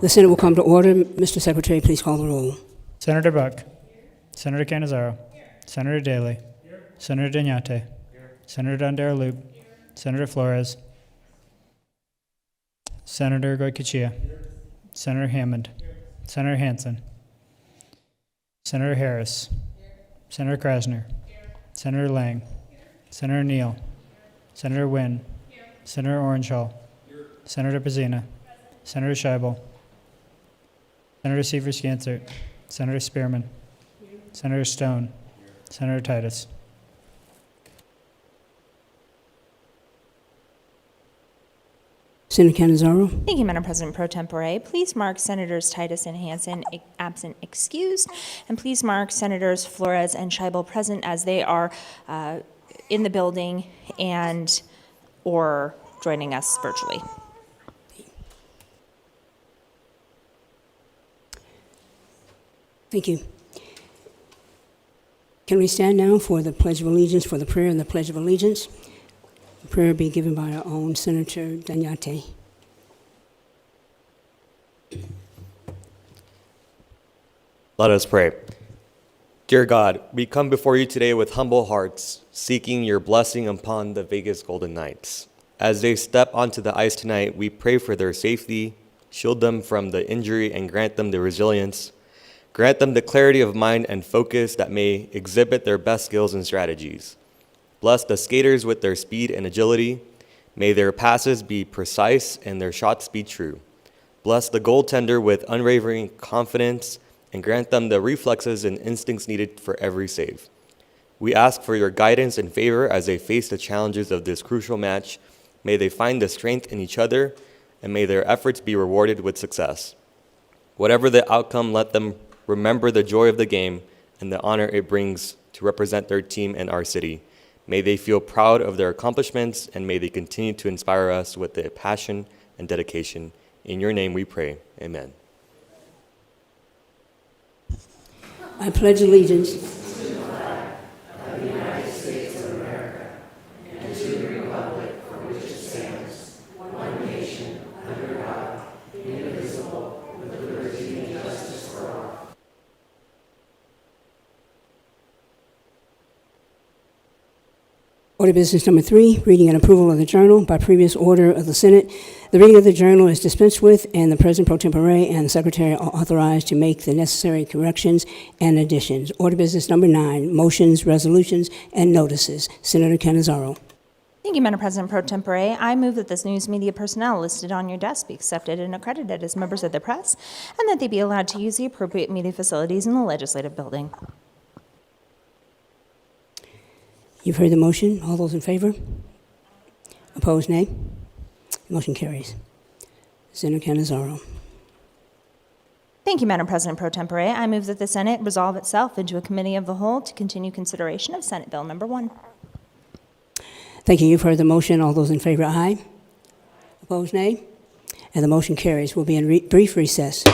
The Senate will come to order. Mr. Secretary, please call the roll. Senator Buck. Senator Canizaro. Senator Daley. Senator Danyate. Senator Dondaraloop. Senator Flores. Senator Goycochea. Senator Hammond. Senator Hansen. Senator Harris. Senator Krasner. Senator Lang. Senator Neal. Senator Wynn. Senator Orangehall. Senator Pazina. Senator Scheibel. Senator Seaver-Scansert. Senator Spearman. Senator Stone. Senator Titus. Senator Canizaro. Thank you, Madam President Pro Tempore. Please mark Senators Titus and Hansen absent excused, and please mark Senators Flores and Scheibel present as they are in the building and or joining us virtually. Thank you. Can we stand now for the Pledge of Allegiance, for the prayer and the Pledge of Allegiance? The prayer be given by our own Senator Danyate. Let us pray. Dear God, we come before you today with humble hearts, seeking your blessing upon the Vegas Golden Knights. As they step onto the ice tonight, we pray for their safety, shield them from the injury, and grant them the resilience. Grant them the clarity of mind and focus that may exhibit their best skills and strategies. Bless the skaters with their speed and agility. May their passes be precise and their shots be true. Bless the goaltender with unwavering confidence and grant them the reflexes and instincts needed for every save. We ask for your guidance and favor as they face the challenges of this crucial match. May they find the strength in each other, and may their efforts be rewarded with success. Whatever the outcome, let them remember the joy of the game and the honor it brings to represent their team and our city. May they feel proud of their accomplishments, and may they continue to inspire us with their passion and dedication. In your name we pray. Amen. I pledge allegiance Order business number 3, reading and approval of the journal. By previous order of the Senate, the reading of the journal is dispensed with, and the President pro tempore and the Secretary are authorized to make the necessary corrections and additions. Order business number 9, motions, resolutions, and notices. Senator Canizaro. Thank you, Madam President Pro Tempore. I move that this news media personnel listed on your desk be accepted and accredited as members of the press, and that they be allowed to use the appropriate media facilities in the legislative building. You've heard the motion. All those in favor? Opposed, nay? The motion carries. Senator Canizaro. Thank you, Madam President Pro Tempore. I move that the Senate resolve itself into a committee of the whole to continue consideration of Senate Bill number 1. Thank you. You've heard the motion. All those in favor, aye. Opposed, nay? And the motion carries. We'll be in brief recess.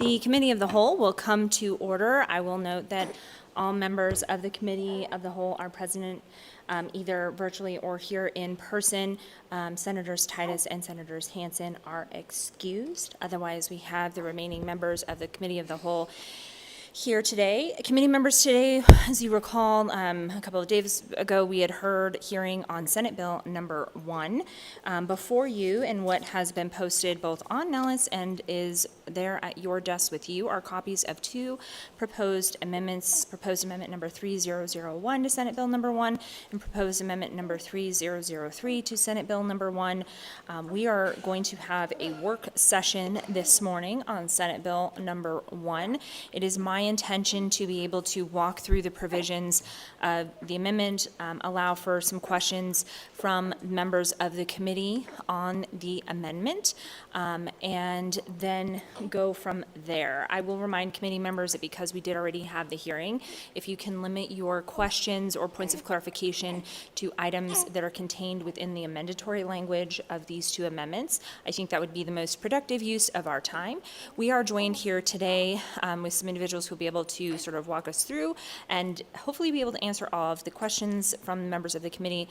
The Committee of the Whole will come to order. I will note that all members of the Committee of the Whole are present either virtually or here in person. Senators Titus and Senators Hansen are excused. Otherwise, we have the remaining members of the Committee of the Whole here today. Committee members today, as you recall, a couple of days ago, we had heard hearing on Senate Bill number 1. Before you, and what has been posted both on Nellis and is there at your desk with you, are copies of two proposed amendments, proposed amendment number 3001 to Senate Bill number 1, and proposed amendment number 3003 to Senate Bill number 1. We are going to have a work session this morning on Senate Bill number 1. It is my intention to be able to walk through the provisions of the amendment, allow for some questions from members of the committee on the amendment, and then go from there. I will remind committee members that because we did already have the hearing, if you can limit your questions or points of clarification to items that are contained within the amendatory language of these two amendments, I think that would be the most productive use of our time. We are joined here today with some individuals who will be able to sort of walk us through and hopefully be able to answer all of the questions from members of the committee.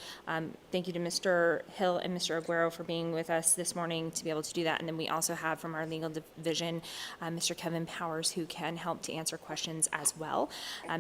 Thank you to Mr. Hill and Mr. Aguero for being with us this morning to be able to do that. And then we also have from our legal division, Mr. Kevin Powers, who can help to answer questions as well.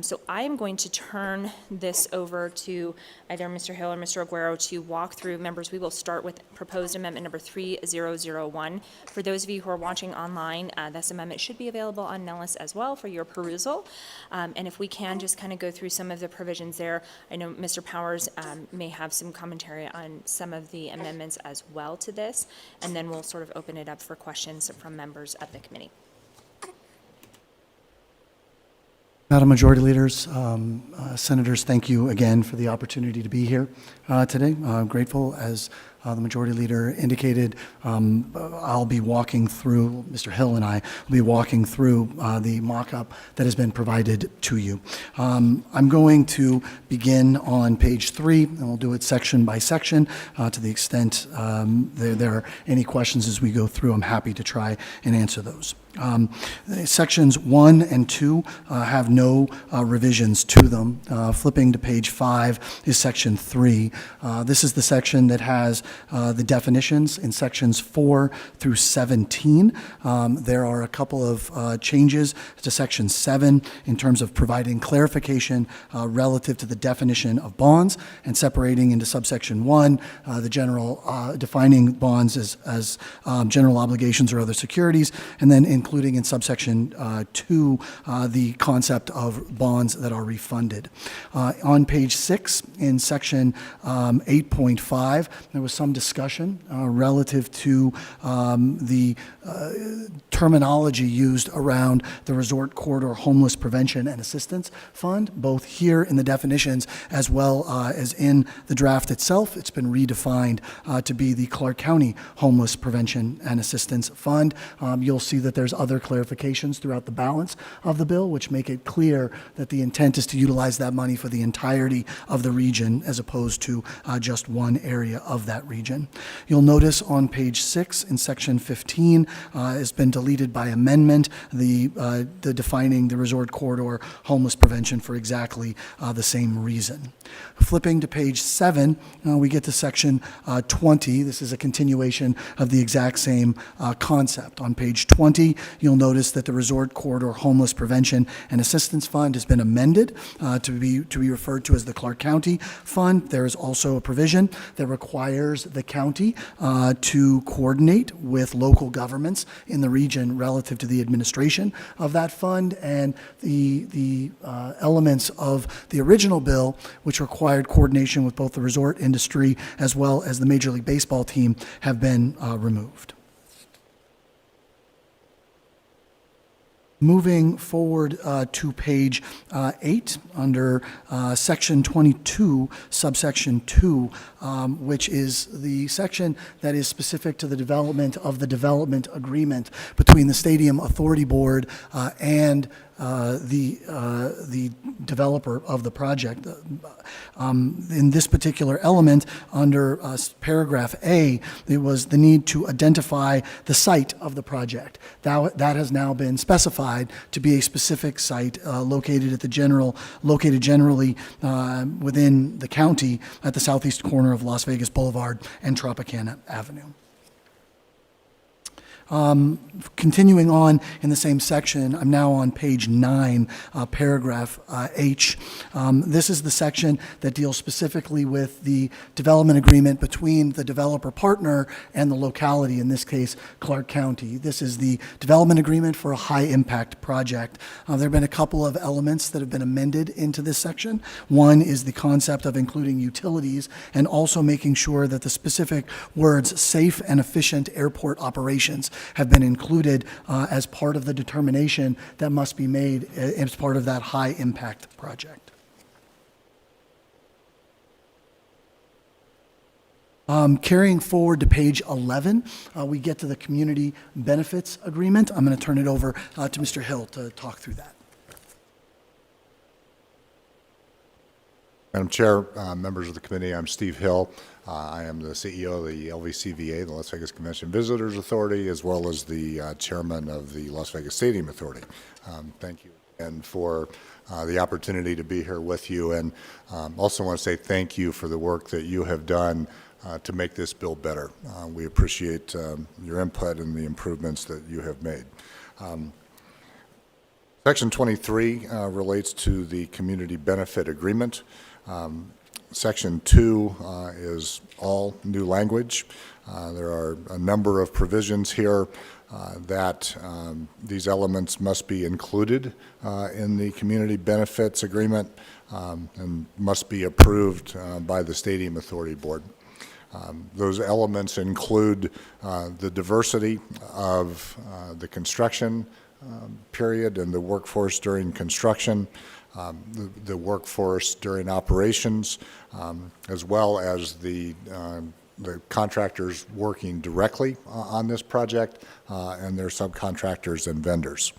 So I am going to turn this over to either Mr. Hill or Mr. Aguero to walk through. Members, we will start with proposed amendment number 3001. For those of you who are watching online, this amendment should be available on Nellis as well for your perusal. And if we can just kind of go through some of the provisions there. I know Mr. Powers may have some commentary on some of the amendments as well to this, and then we'll sort of open it up for questions from members of the committee. Madam Majority Leaders, Senators, thank you again for the opportunity to be here today. I'm grateful, as the Majority Leader indicated. I'll be walking through, Mr. Hill and I will be walking through the mock-up that has been provided to you. I'm going to begin on page 3, and we'll do it section by section. To the extent there are any questions as we go through, I'm happy to try and answer those. Sections 1 and 2 have no revisions to them. Flipping to page 5 is section 3. This is the section that has the definitions in sections 4 through 17. There are a couple of changes to section 7 in terms of providing clarification relative to the definition of bonds and separating into subsection 1 the general defining bonds as general obligations or other securities, and then including in subsection 2 the concept of bonds that are refunded. On page 6 in section 8.5, there was some discussion relative to the terminology used around the Resort Corridor Homeless Prevention and Assistance Fund, both here in the definitions as well as in the draft itself. It's been redefined to be the Clark County Homeless Prevention and Assistance Fund. You'll see that there's other clarifications throughout the balance of the bill, which make it clear that the intent is to utilize that money for the entirety of the region as opposed to just one area of that region. You'll notice on page 6 in section 15 has been deleted by amendment, the defining the Resort Corridor Homeless Prevention for exactly the same reason. Flipping to page 7, we get to section 20. This is a continuation of the exact same concept. On page 20, you'll notice that the Resort Corridor Homeless Prevention and Assistance Fund has been amended to be referred to as the Clark County Fund. There is also a provision that requires the county to coordinate with local governments in the region relative to the administration of that fund, and the elements of the original bill, which required coordination with both the resort industry as well as the Major League Baseball team, have been removed. Moving forward to page 8 under section 22, subsection 2, which is the section that is specific to the development of the development agreement between the Stadium Authority Board and the developer of the project. In this particular element, under paragraph A, it was the need to identify the site of the project. That has now been specified to be a specific site located generally within the county at the southeast corner of Las Vegas Boulevard and Tropicana Avenue. Continuing on in the same section, I'm now on page 9, paragraph H. This is the section that deals specifically with the development agreement between the developer partner and the locality, in this case, Clark County. This is the development agreement for a high-impact project. There have been a couple of elements that have been amended into this section. One is the concept of including utilities and also making sure that the specific words safe and efficient airport operations have been included as part of the determination that must be made as part of that high-impact project. Carrying forward to page 11, we get to the community benefits agreement. I'm going to turn it over to Mr. Hill to talk through that. Madam Chair, members of the committee, I'm Steve Hill. I am the CEO of the LVCVA, the Las Vegas Convention Visitors Authority, as well as the chairman of the Las Vegas Stadium Authority. Thank you and for the opportunity to be here with you, and also want to say thank you for the work that you have done to make this bill better. We appreciate your input and the improvements that you have made. Section 23 relates to the community benefit agreement. Section 2 is all new language. There are a number of provisions here that these elements must be included in the community benefits agreement and must be approved by the Stadium Authority Board. Those elements include the diversity of the construction period and the workforce during construction, the workforce during operations, as well as the contractors working directly on this project and their subcontractors and vendors.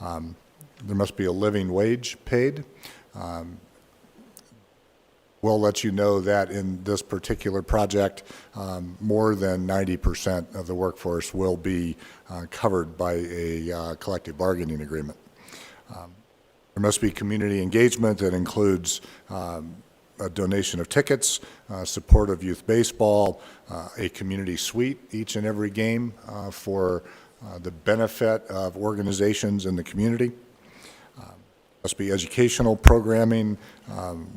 There must be a living wage paid. We'll let you know that in this particular project, more than 90% of the workforce will be covered by a collective bargaining agreement. There must be community engagement that includes a donation of tickets, support of youth baseball, a community suite each and every game for the benefit of organizations in the community. Must be educational programming,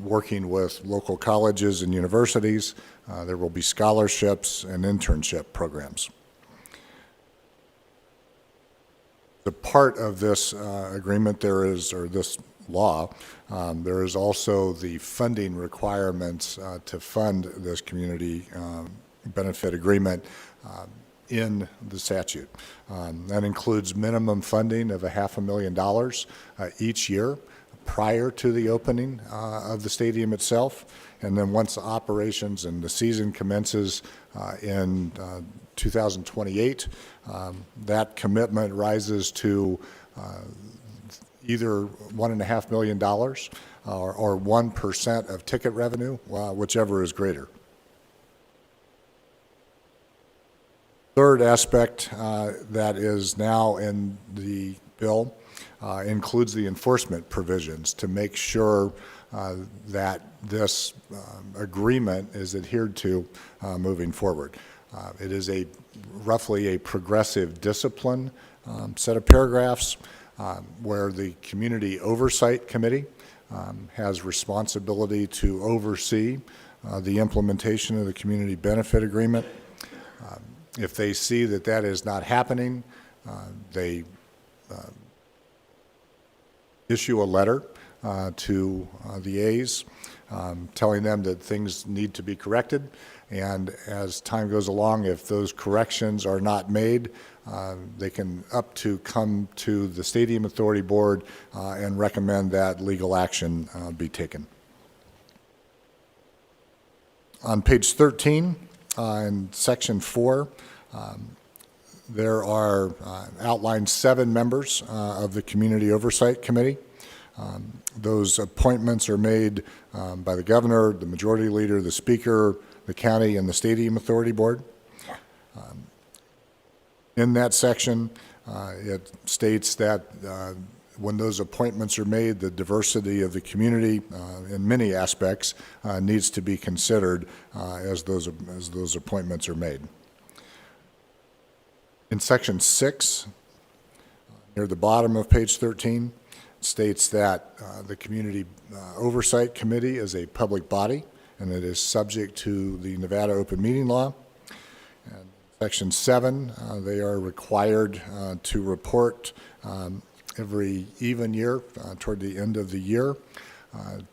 working with local colleges and universities. There will be scholarships and internship programs. The part of this agreement there is, or this law, there is also the funding requirements to fund this community benefit agreement in the statute. That includes minimum funding of $500,000 each year prior to the opening of the stadium itself. And then once the operations and the season commences in 2028, that commitment rises to either $1.5 million or 1% of ticket revenue, whichever is greater. Third aspect that is now in the bill includes the enforcement provisions to make sure that this agreement is adhered to moving forward. It is roughly a progressive discipline set of paragraphs where the Community Oversight Committee has responsibility to oversee the implementation of the community benefit agreement. If they see that that is not happening, they issue a letter to the A's telling them that things need to be corrected. And as time goes along, if those corrections are not made, they can come to the Stadium Authority Board and recommend that legal action be taken. On page 13, in section 4, There are outlined 7 members of the Community Oversight Committee. Those appointments are made by the governor, the majority leader, the speaker, the county, and the Stadium Authority Board. In that section, it states that when those appointments are made, the diversity of the community in many aspects needs to be considered as those appointments are made. In section 6, near the bottom of page 13, states that the Community Oversight Committee is a public body and it is subject to the Nevada Open Meeting Law. And section 7, they are required to report every even year toward the end of the year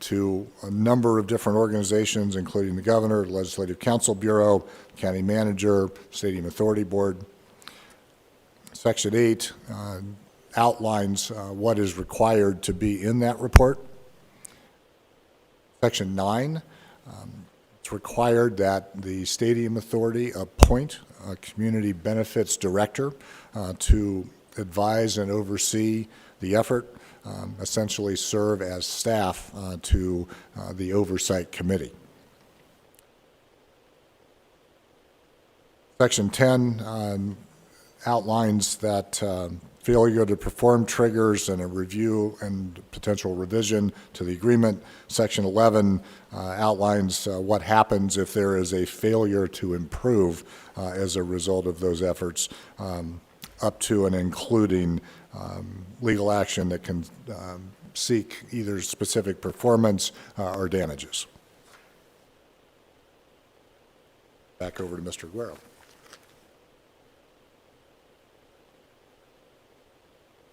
to a number of different organizations, including the governor, the Legislative Council Bureau, county manager, Stadium Authority Board. Section 8 outlines what is required to be in that report. Section 9, it's required that the Stadium Authority appoint a community benefits director to advise and oversee the effort, essentially serve as staff to the Oversight Committee. Section 10 outlines that failure to perform triggers and a review and potential revision to the agreement. Section 11 outlines what happens if there is a failure to improve as a result of those efforts, up to and including legal action that can seek either specific performance or damages. Back over to Mr. Guerrero.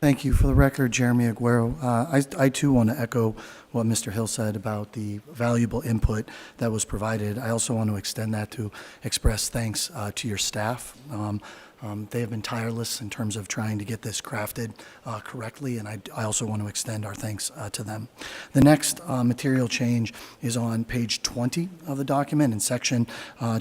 Thank you. For the record, Jeremy Aguero. I too want to echo what Mr. Hill said about the valuable input that was provided. I also want to extend that to express thanks to your staff. They have been tireless in terms of trying to get this crafted correctly, and I also want to extend our thanks to them. The next material change is on page 20 of the document in section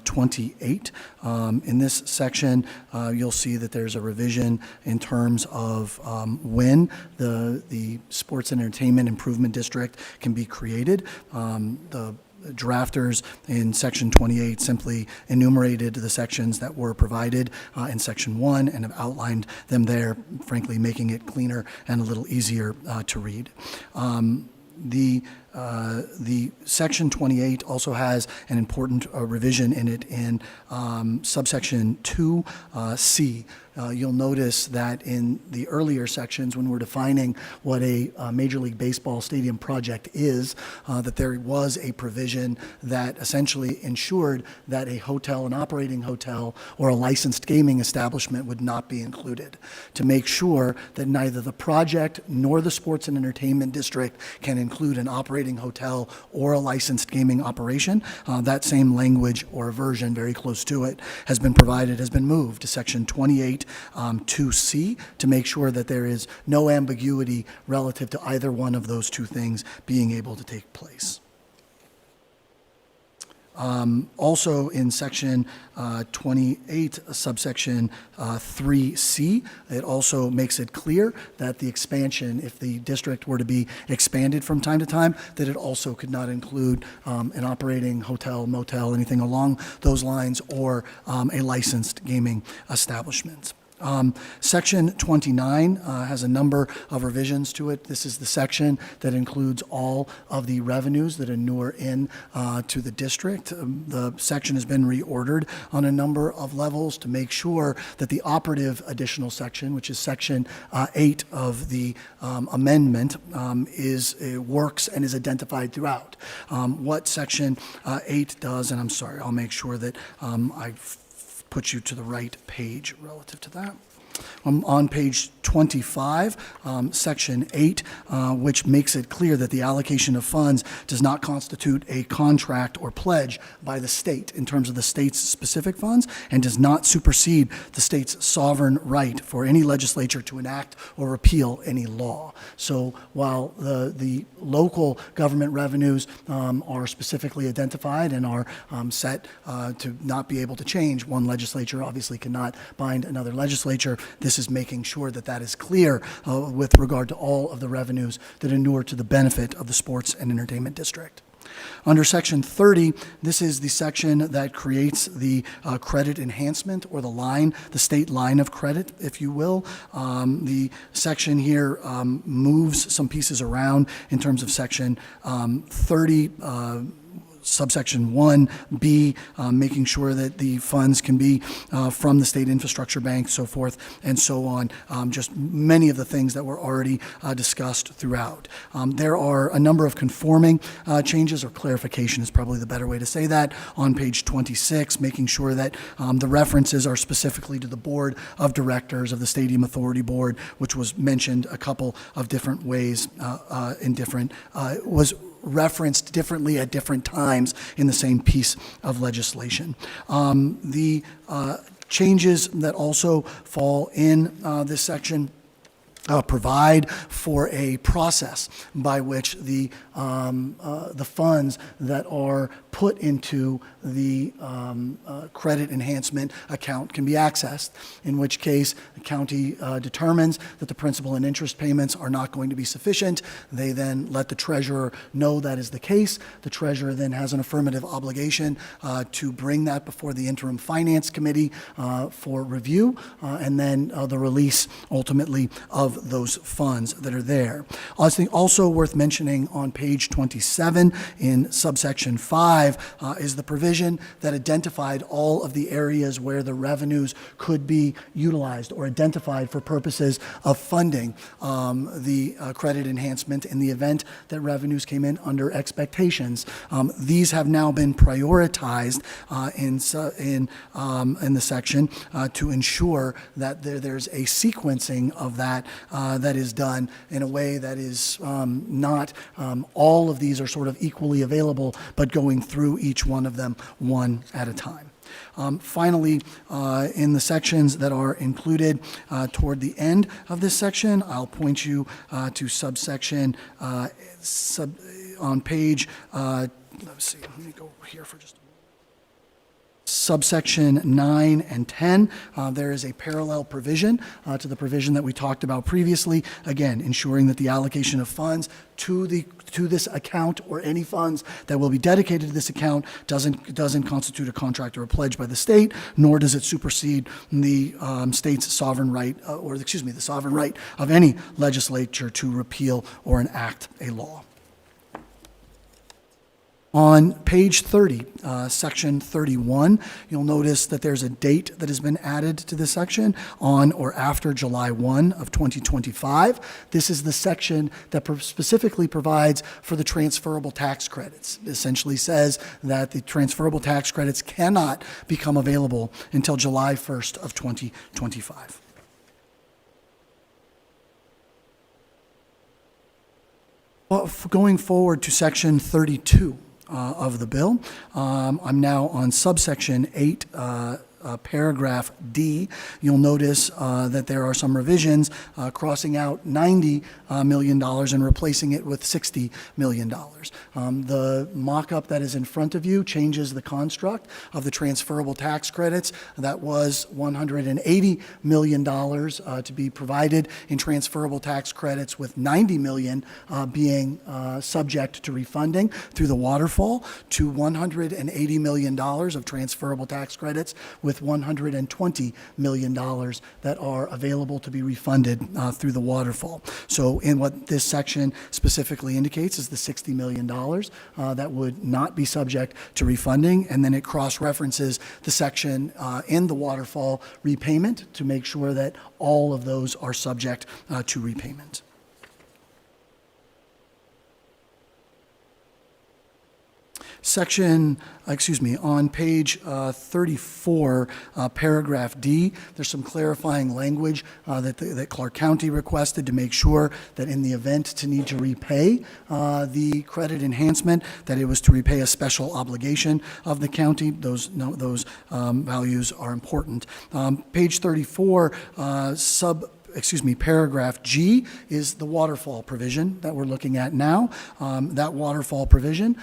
28. In this section, you'll see that there's a revision in terms of when the Sports and Entertainment Improvement District can be created. The drafters in section 28 simply enumerated the sections that were provided in section 1 and have outlined them there, frankly making it cleaner and a little easier to read. The section 28 also has an important revision in it in subsection 2C. You'll notice that in the earlier sections, when we're defining what a Major League Baseball stadium project is, that there was a provision that essentially ensured that a hotel, an operating hotel, or a licensed gaming establishment would not be included, to make sure that neither the project nor the Sports and Entertainment District can include an operating hotel or a licensed gaming operation. That same language or version, very close to it, has been provided, has been moved to section 28 2C to make sure that there is no ambiguity relative to either one of those two things being able to take place. Also in section 28, subsection 3C, it also makes it clear that the expansion, if the district were to be expanded from time to time, that it also could not include an operating hotel, motel, anything along those lines, or a licensed gaming establishment. Section 29 has a number of revisions to it. This is the section that includes all of the revenues that inure in to the district. The section has been reordered on a number of levels to make sure that the operative additional section, which is section 8 of the amendment, works and is identified throughout. What section 8 does, and I'm sorry, I'll make sure that I put you to the right page relative to that. On page 25, Section 8, which makes it clear that the allocation of funds does not constitute a contract or pledge by the state in terms of the state's specific funds and does not supersede the state's sovereign right for any legislature to enact or repeal any law. So while the local government revenues are specifically identified and are set to not be able to change, one legislature obviously cannot bind another legislature. This is making sure that that is clear with regard to all of the revenues that inure to the benefit of the sports and entertainment district. Under Section 30, this is the section that creates the credit enhancement, or the state line of credit, if you will. The section here moves some pieces around in terms of Section 30, subsection 1B, making sure that the funds can be from the State Infrastructure Bank, so forth and so on, just many of the things that were already discussed throughout. There are a number of conforming changes, or clarification is probably the better way to say that, on page 26, making sure that the references are specifically to the Board of Directors of the Stadium Authority Board, which was mentioned a couple of different ways was referenced differently at different times in the same piece of legislation. The changes that also fall in this section provide for a process by which the funds that are put into the credit enhancement account can be accessed, in which case the county determines that the principal and interest payments are not going to be sufficient. They then let the treasurer know that is the case. The treasurer then has an affirmative obligation to bring that before the interim finance committee for review, and then the release ultimately of those funds that are there. I think also worth mentioning on page 27 in subsection 5 is the provision that identified all of the areas where the revenues could be utilized or identified for purposes of funding the credit enhancement in the event that revenues came in under expectations. These have now been prioritized in the section to ensure that there's a sequencing of that that is done in a way that is not all of these are sort of equally available, but going through each one of them one at a time. Finally, in the sections that are included toward the end of this section, I'll point you to subsection on page, let's see, let me go here for just a moment. Subsection 9 and 10, there is a parallel provision to the provision that we talked about previously, again, ensuring that the allocation of funds to this account or any funds that will be dedicated to this account doesn't constitute a contract or a pledge by the state, nor does it supersede the state's sovereign right, the sovereign right of any legislature to repeal or enact a law. On page 30, section 31, you'll notice that there's a date that has been added to this section on or after July 1 of 2025. This is the section that specifically provides for the transferable tax credits. It essentially says that the transferable tax credits cannot become available until July 1st of 2025. Well, going forward to section 32. Of the bill. I'm now on subsection 8, paragraph D. You'll notice that there are some revisions crossing out $90 million and replacing it with $60 million. The mock-up that is in front of you changes the construct of the transferable tax credits. That was $180 million to be provided in transferable tax credits, with $90 million being subject to refunding through the waterfall, to $180 million of transferable tax credits with $120 million that are available to be refunded through the waterfall. So in what this section specifically indicates is the $60 million that would not be subject to refunding, and then it cross-references the section in the waterfall repayment to make sure that all of those are subject to repayment. On page 34, paragraph D, there's some clarifying language that Clark County requested to make sure that in the event to need to repay the credit enhancement, that it was to repay a special obligation of the county. Those values are important. Page 34, paragraph G is the waterfall provision that we're looking at now. That waterfall provision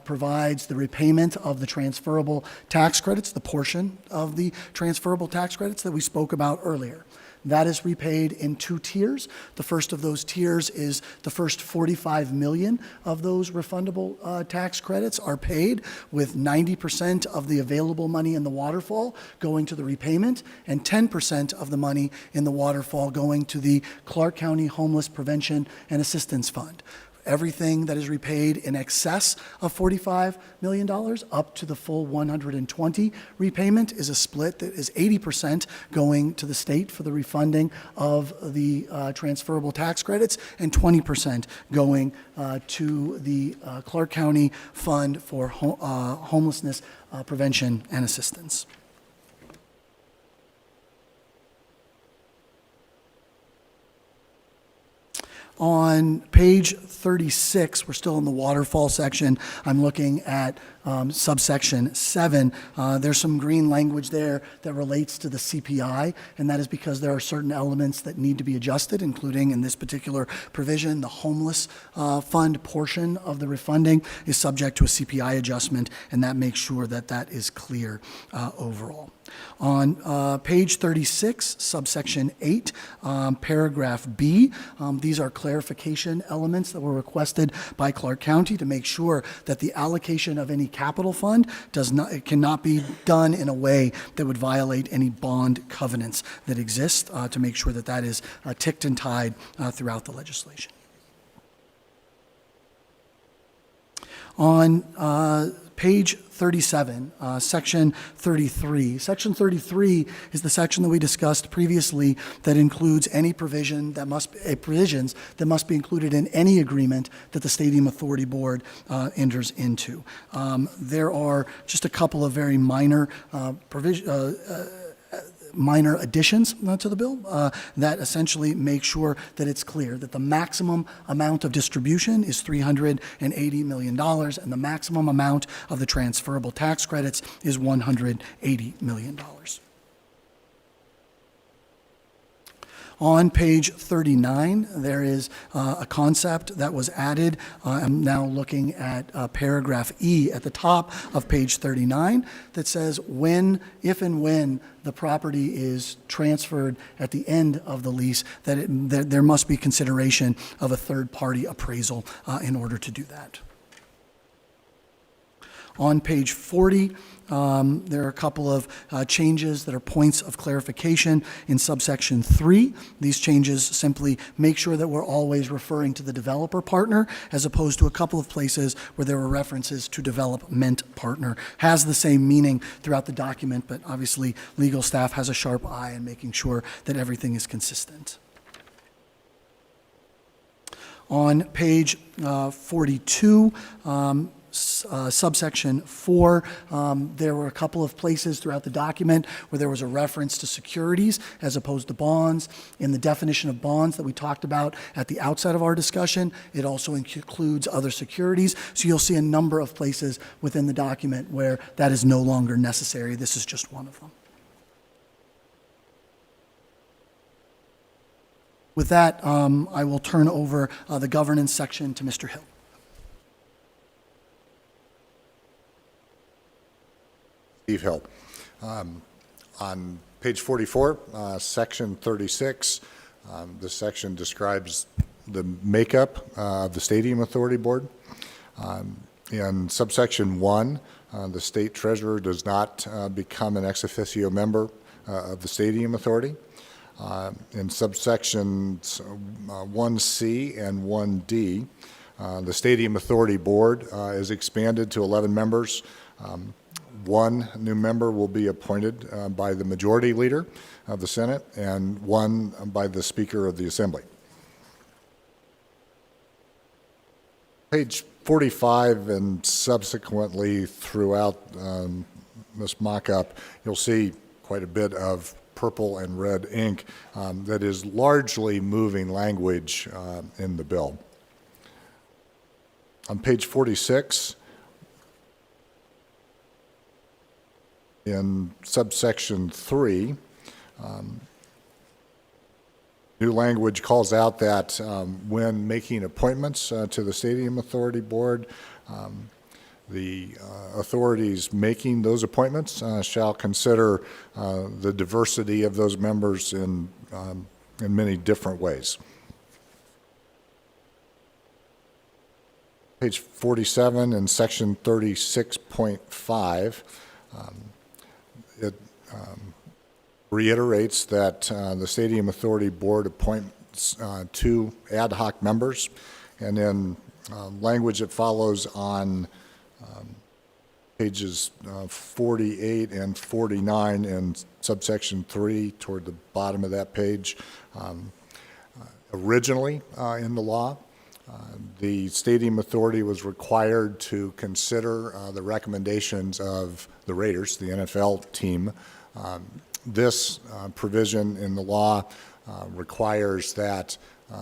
provides the repayment of the transferable tax credits, the portion of the transferable tax credits that we spoke about earlier. That is repaid in 2 tiers. The first of those tiers is the first $45 million of those refundable tax credits are paid, with 90% of the available money in the waterfall going to the repayment and 10% of the money in the waterfall going to the Clark County Homeless Prevention and Assistance Fund. Everything that is repaid in excess of $45 million up to the full 120 repayment is a split that is 80% going to the state for the refunding of the transferable tax credits and 20% going to the Clark County Fund for Homelessness Prevention and Assistance. On page 36, we're still in the waterfall section. I'm looking at subsection 7. There's some green language there that relates to the CPI, and that is because there are certain elements that need to be adjusted, including in this particular provision, the homeless fund portion of the refunding is subject to a CPI adjustment, and that makes sure that that is clear overall. On page 36, subsection 8, paragraph B, these are clarification elements that were requested by Clark County to make sure that the allocation of any capital fund cannot be done in a way that would violate any bond covenants that exist, to make sure that that is ticked and tied throughout the legislation. On page 37, section 33. Section 33 is the section that we discussed previously that includes any provisions that must be included in any agreement that the Stadium Authority Board enters into. There are just a couple of very minor minor additions to the bill that essentially make sure that it's clear that the maximum amount of distribution is $380 million and the maximum amount of the transferable tax credits is $180 million. On page 39, there is a concept that was added. I'm now looking at paragraph E at the top of page 39 that says if and when the property is transferred at the end of the lease, that there must be consideration of a third-party appraisal in order to do that. On page 40, there are a couple of changes that are points of clarification in subsection 3. These changes simply make sure that we're always referring to the developer partner as opposed to a couple of places where there were references to development partner. Has the same meaning throughout the document, but obviously legal staff has a sharp eye in making sure that everything is consistent. On page 42, subsection 4, there were a couple of places throughout the document where there was a reference to securities as opposed to bonds. In the definition of bonds that we talked about at the outset of our discussion, it also includes other securities. So you'll see a number of places within the document where that is no longer necessary. This is just one of them. With that, I will turn over the governance section to Mr. Hill. Steve Hill. On page 44, section 36, this section describes the makeup of the Stadium Authority Board. In subsection 1, the state treasurer does not become an ex officio member of the Stadium Authority. In subsections 1C and 1D, the Stadium Authority Board is expanded to 11 members. One new member will be appointed by the majority leader of the Senate and one by the Speaker of the Assembly. Page 45 and subsequently throughout this mock-up, you'll see quite a bit of purple and red ink that is largely moving language in the bill. On page 46, in subsection 3, new language calls out that when making appointments to the Stadium Authority Board, the authorities making those appointments shall consider the diversity of those members in many different ways. Page 47 in section 36.5, it reiterates that the Stadium Authority Board appoints 2 ad hoc members, and then language that follows on pages 48 and 49 in subsection 3 toward the bottom of that page. Originally in the law, the Stadium Authority was required to consider the recommendations of the Raiders, the NFL team. This provision in the law requires that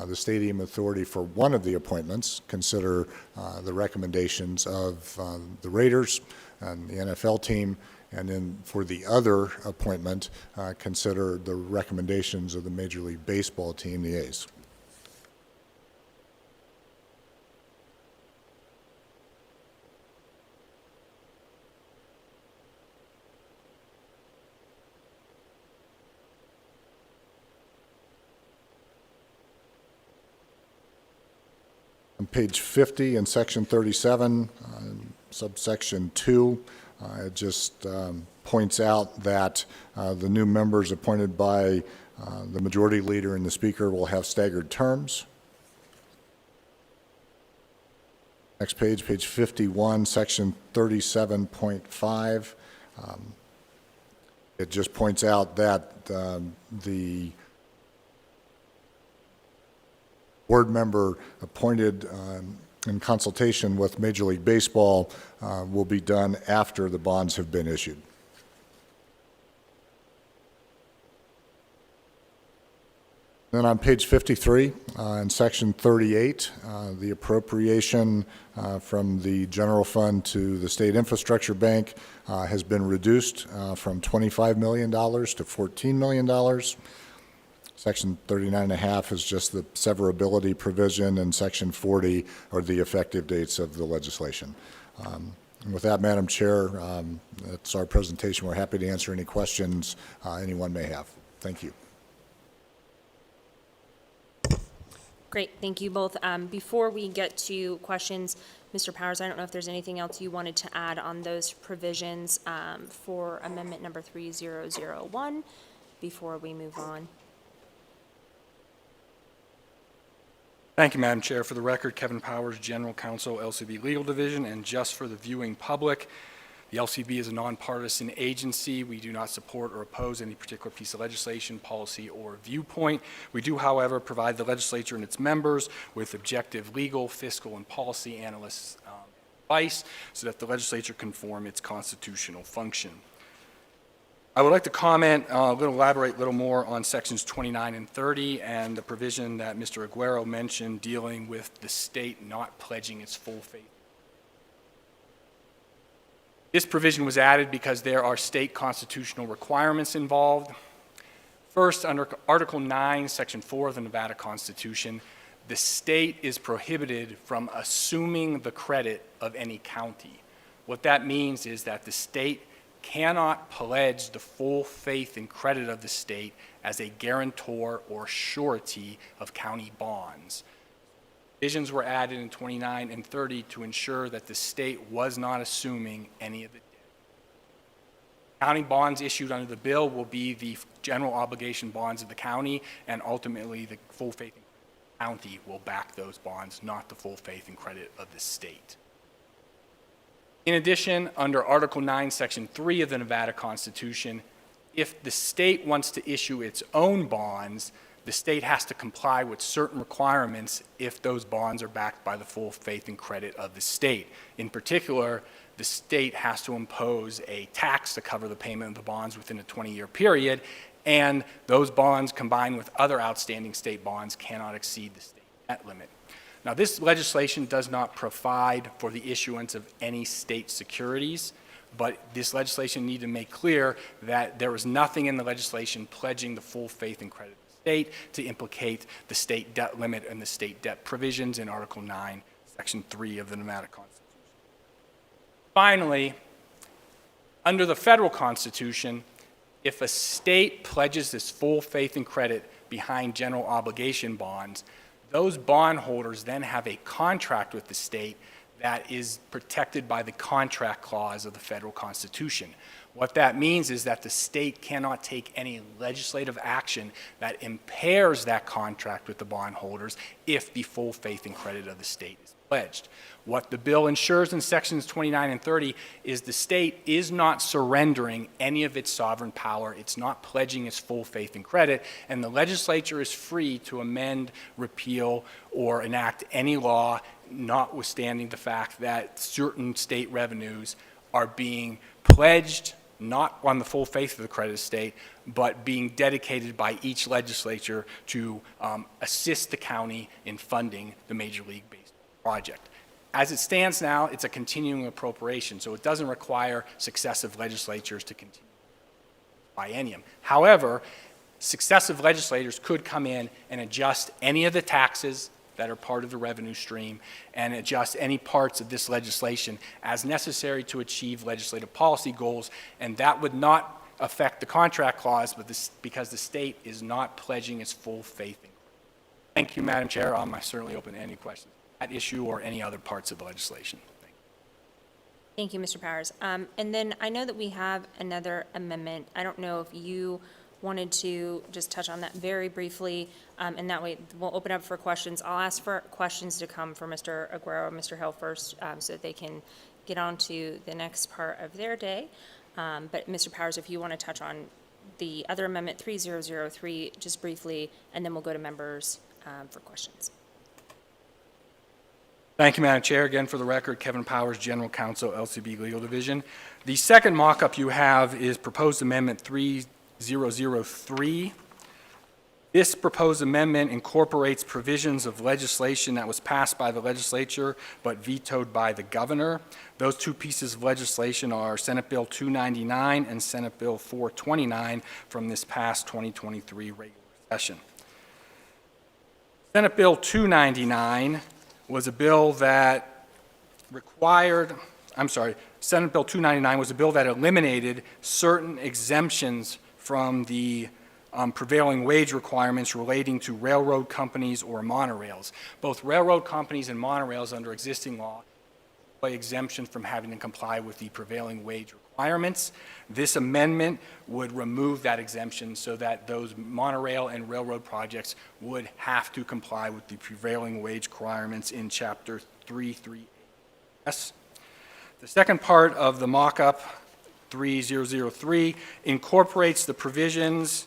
the Stadium Authority for one of the appointments consider the recommendations of the Raiders and the NFL team, and then for the other appointment, consider the recommendations of the Major League Baseball team, the A's. On page 50 in section 37, subsection 2, it just points out that the new members appointed by the majority leader and the speaker will have staggered terms. Next page, page 51, section 37.5. It just points out that the board member appointed in consultation with Major League Baseball will be done after the bonds have been issued. Then on page 53, in section 38, the appropriation from the general fund to the State Infrastructure Bank has been reduced from $25 million to $14 million. Section 39.5 is just the severability provision, and Section 40 are the effective dates of the legislation. And with that, Madam Chair, that's our presentation. We're happy to answer any questions anyone may have. Thank you. Great, thank you both. Before we get to questions, Mr. Powers, I don't know if there's anything else you wanted to add on those provisions for amendment number 3001 before we move on. Thank you, Madam Chair. For the record, Kevin Powers, General Counsel, LCB Legal Division, and just for the viewing public, the LCB is a nonpartisan agency. We do not support or oppose any particular piece of legislation, policy, or viewpoint. We do, however, provide the legislature and its members with objective legal, fiscal, and policy analysts' advice so that the legislature can perform its constitutional function. I would like to comment, elaborate a little more on sections 29 and 30 and the provision that Mr. Aguero mentioned dealing with the state not pledging its full faith. This provision was added because there are state constitutional requirements involved. First, under Article 9, Section 4 of the Nevada Constitution, the state is prohibited from assuming the credit of any county. What that means is that the state cannot pledge the full faith and credit of the state as a guarantor or surety of county bonds. Provisions were added in 29 and 30 to ensure that the state was not assuming any of the debt. County bonds issued under the bill will be the general obligation bonds of the county, and ultimately the full faith and credit of the county will back those bonds, not the full faith and credit of the state. In addition, under Article 9, Section 3 of the Nevada Constitution, if the state wants to issue its own bonds, the state has to comply with certain requirements if those bonds are backed by the full faith and credit of the state. In particular, the state has to impose a tax to cover the payment of the bonds within a 20-year period, and those bonds combined with other outstanding state bonds cannot exceed the state debt limit. Now, this legislation does not provide for the issuance of any state securities, but this legislation needed to make clear that there was nothing in the legislation pledging the full faith and credit of the state to implicate the state debt limit and the state debt provisions in Article 9, Section 3 of the Nevada Constitution. Finally, under the federal Constitution, if a state pledges this full faith and credit behind general obligation bonds, those bondholders then have a contract with the state that is protected by the contract clause of the federal Constitution. What that means is that the state cannot take any legislative action that impairs that contract with the bondholders if the full faith and credit of the state is pledged. What the bill ensures in sections 29 and 30 is the state is not surrendering any of its sovereign power. It's not pledging its full faith and credit, and the legislature is free to amend, repeal, or enact any law, notwithstanding the fact that certain state revenues are being pledged not on the full faith of the credit state, but being dedicated by each legislature to assist the county in funding the Major League Baseball project. As it stands now, it's a continuing appropriation, so it doesn't require successive legislatures to continue biennium. However, successive legislators could come in and adjust any of the taxes that are part of the revenue stream and adjust any parts of this legislation as necessary to achieve legislative policy goals, and that would not affect the contract clause because the state is not pledging its full faith. Thank you, Madam Chair. I'm certainly open to any questions on that issue or any other parts of the legislation. Thank you, Mr. Powers. And then I know that we have another amendment. I don't know if you wanted to just touch on that very briefly, and that way we'll open up for questions. I'll ask for questions to come from Mr. Aguero and Mr. Hill first, so that they can get on to the next part of their day. But Mr. Powers, if you want to touch on the other amendment, 3003, just briefly, and then we'll go to members for questions. Thank you, Madam Chair. Again, for the record, Kevin Powers, General Counsel, LCB Legal Division. The second mock-up you have is proposed amendment 3003. This proposed amendment incorporates provisions of legislation that was passed by the legislature but vetoed by the governor. Those two pieces of legislation are Senate Bill 299 and Senate Bill 429 from this past 2023 regular session. Senate Bill 299 was a bill that Senate Bill 299 was a bill that eliminated certain exemptions from the prevailing wage requirements relating to railroad companies or monorails. Both railroad companies and monorails under existing law enjoy exemption from having to comply with the prevailing wage requirements. This amendment would remove that exemption so that those monorail and railroad projects would have to comply with the prevailing wage requirements in Chapter 338S. The second part of the mock-up, 3003, incorporates the provisions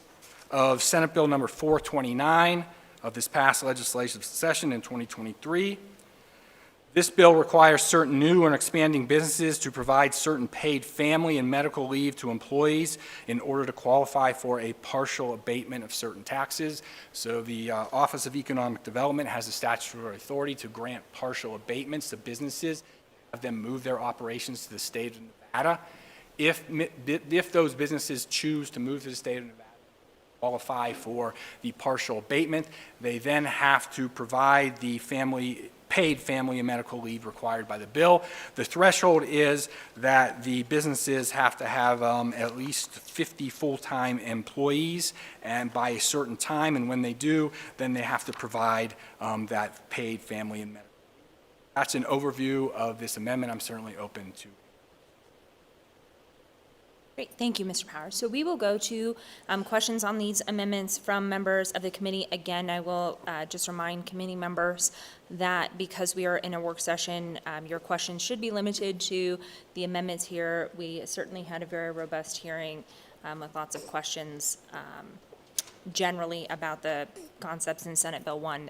of Senate Bill number 429 of this past legislative session in 2023. This bill requires certain new and expanding businesses to provide certain paid family and medical leave to employees in order to qualify for a partial abatement of certain taxes. So the Office of Economic Development has the statutory authority to grant partial abatements to businesses, have them move their operations to the state of Nevada. If those businesses choose to move to the state of Nevada, qualify for the partial abatement, they then have to provide the paid family and medical leave required by the bill. The threshold is that the businesses have to have at least 50 full-time employees, and by a certain time, and when they do, then they have to provide that paid family and medical leave. That's an overview of this amendment. I'm certainly open to. Great, thank you, Mr. Powers. So we will go to questions on these amendments from members of the committee. Again, I will just remind committee members that because we are in a work session, your questions should be limited to the amendments here. We certainly had a very robust hearing with lots of questions generally about the concepts in Senate Bill 1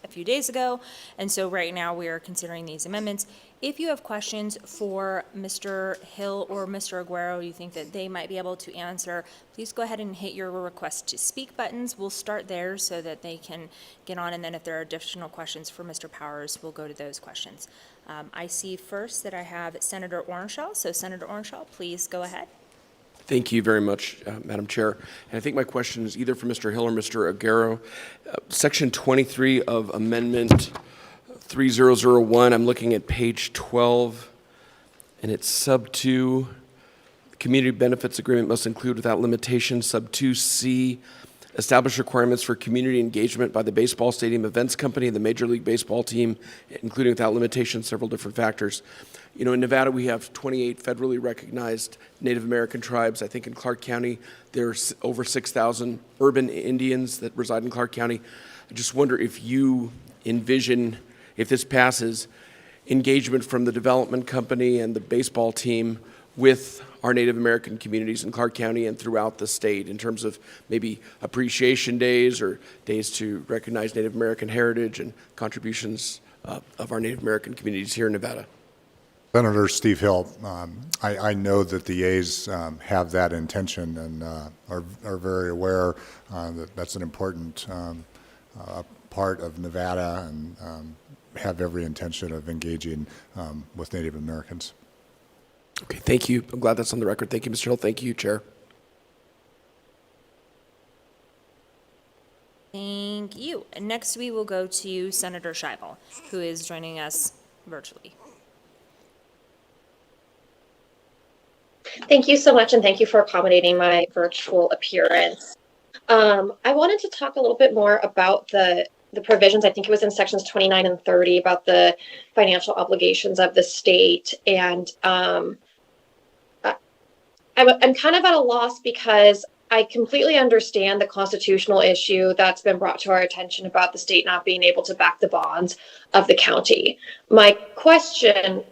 a few days ago, and so right now we are considering these amendments. If you have questions for Mr. Hill or Mr. Aguero, you think that they might be able to answer, please go ahead and hit your request to speak buttons. We'll start there so that they can get on, and then if there are additional questions for Mr. Powers, we'll go to those questions. I see first that I have Senator Orenshaw, so Senator Orenshaw, please go ahead. Thank you very much, Madam Chair. And I think my question is either for Mr. Hill or Mr. Aguero. Section 23 of Amendment 3001, I'm looking at page 12, and it's sub 2. Community benefits agreement must include without limitation, sub 2C, establish requirements for community engagement by the baseball stadium events company and the Major League Baseball team, including without limitation several different factors. You know, in Nevada, we have 28 federally recognized Native American tribes. I think in Clark County, there's over 6,000 urban Indians that reside in Clark County. I just wonder if you envision, if this passes, engagement from the development company and the baseball team with our Native American communities in Clark County and throughout the state in terms of maybe appreciation days or days to recognize Native American heritage and contributions of our Native American communities here in Nevada. Senator Steve Hill, I know that the A's have that intention and are very aware that that's an important part of Nevada and have every intention of engaging with Native Americans. Okay, thank you. I'm glad that's on the record. Thank you, Mr. Hill. Thank you, Chair. Thank you. And next we will go to Senator Scheibel, who is joining us virtually. Thank you so much, and thank you for accommodating my virtual appearance. I wanted to talk a little bit more about the provisions. I think it was in sections 29 and 30 about the financial obligations of the state. And I'm kind of at a loss because I completely understand the constitutional issue that's been brought to our attention about the state not being able to back the bonds of the county. My question,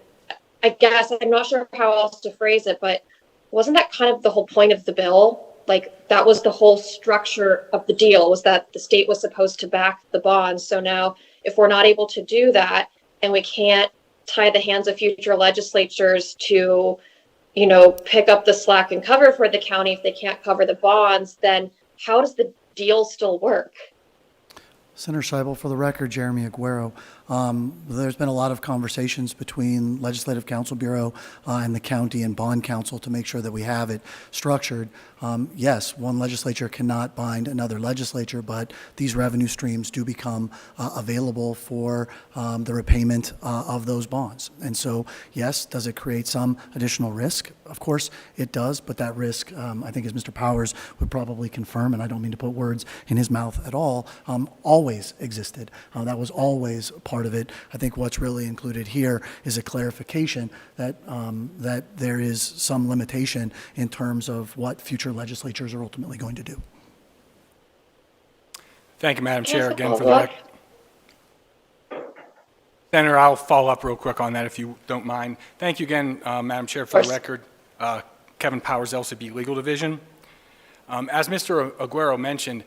I guess, I'm not sure how else to phrase it, but wasn't that kind of the whole point of the bill? Like, that was the whole structure of the deal, was that the state was supposed to back the bonds. So now, if we're not able to do that, and we can't tie the hands of future legislatures to, you know, pick up the slack and cover for the county if they can't cover the bonds, then how does the deal still work? Senator Scheibel, for the record, Jeremy Aguero. There's been a lot of conversations between Legislative Counsel Bureau and the county and bond counsel to make sure that we have it structured. Yes, one legislature cannot bind another legislature, but these revenue streams do become available for the repayment of those bonds. And so, yes, does it create some additional risk? Of course it does, but that risk, I think as Mr. Powers would probably confirm, and I don't mean to put words in his mouth at all, always existed. That was always part of it. I think what's really included here is a clarification that that there is some limitation in terms of what future legislatures are ultimately going to do. Thank you, Madam Chair, again for the Senator, I'll follow up real quick on that if you don't mind. Thank you again, Madam Chair, for the record. Kevin Powers, LCB Legal Division. As Mr. Aguero mentioned,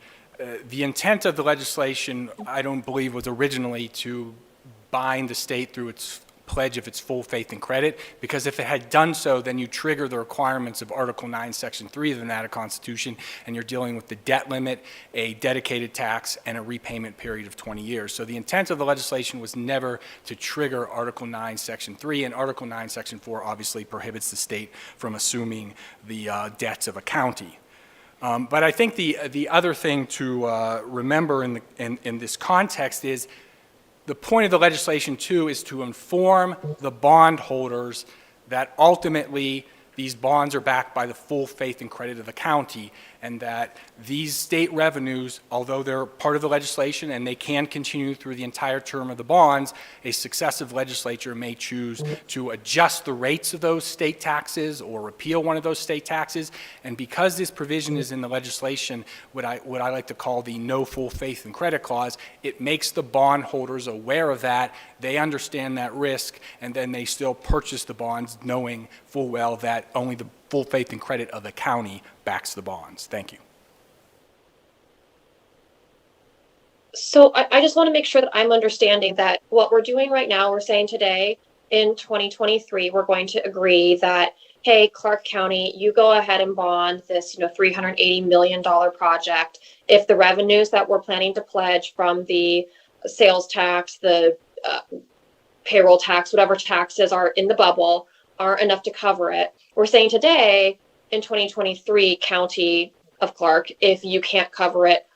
the intent of the legislation, I don't believe, was originally to bind the state through its pledge of its full faith and credit, because if it had done so, then you trigger the requirements of Article 9, Section 3 of the Nevada Constitution, and you're dealing with the debt limit, a dedicated tax, and a repayment period of 20 years. So the intent of the legislation was never to trigger Article 9, Section 3, and Article 9, Section 4 obviously prohibits the state from assuming the debts of a county. But I think the other thing to remember in this context is the point of the legislation, too, is to inform the bondholders that ultimately these bonds are backed by the full faith and credit of the county, and that these state revenues, although they're part of the legislation and they can continue through the entire term of the bonds, a successive legislature may choose to adjust the rates of those state taxes or repeal one of those state taxes. And because this provision is in the legislation, what I like to call the no full faith and credit clause, it makes the bondholders aware of that, they understand that risk, and then they still purchase the bonds knowing full well that only the full faith and credit of the county backs the bonds. Thank you. So I just want to make sure that I'm understanding that what we're doing right now, we're saying today in 2023, we're going to agree that, hey, Clark County, you go ahead and bond this, $380 million project. If the revenues that we're planning to pledge from the sales tax, the payroll tax, whatever taxes are in the bubble aren't enough to cover it. We're saying today in 2023, County of Clark, if you can't cover it,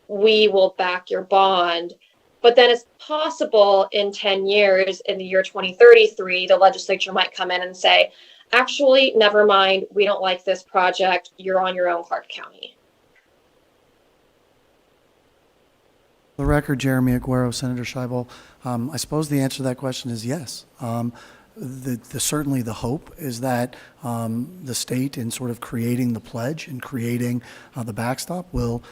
we will back your bond. But then it's possible in 10 years, in the year 2033, the legislature might come in and say, actually, never mind, we don't like this project. You're on your own, Clark County. For the record, Jeremy Aguero, Senator Scheibel, I suppose the answer to that question is yes. Certainly the hope is that the state, in sort of creating the pledge and creating the backstop, will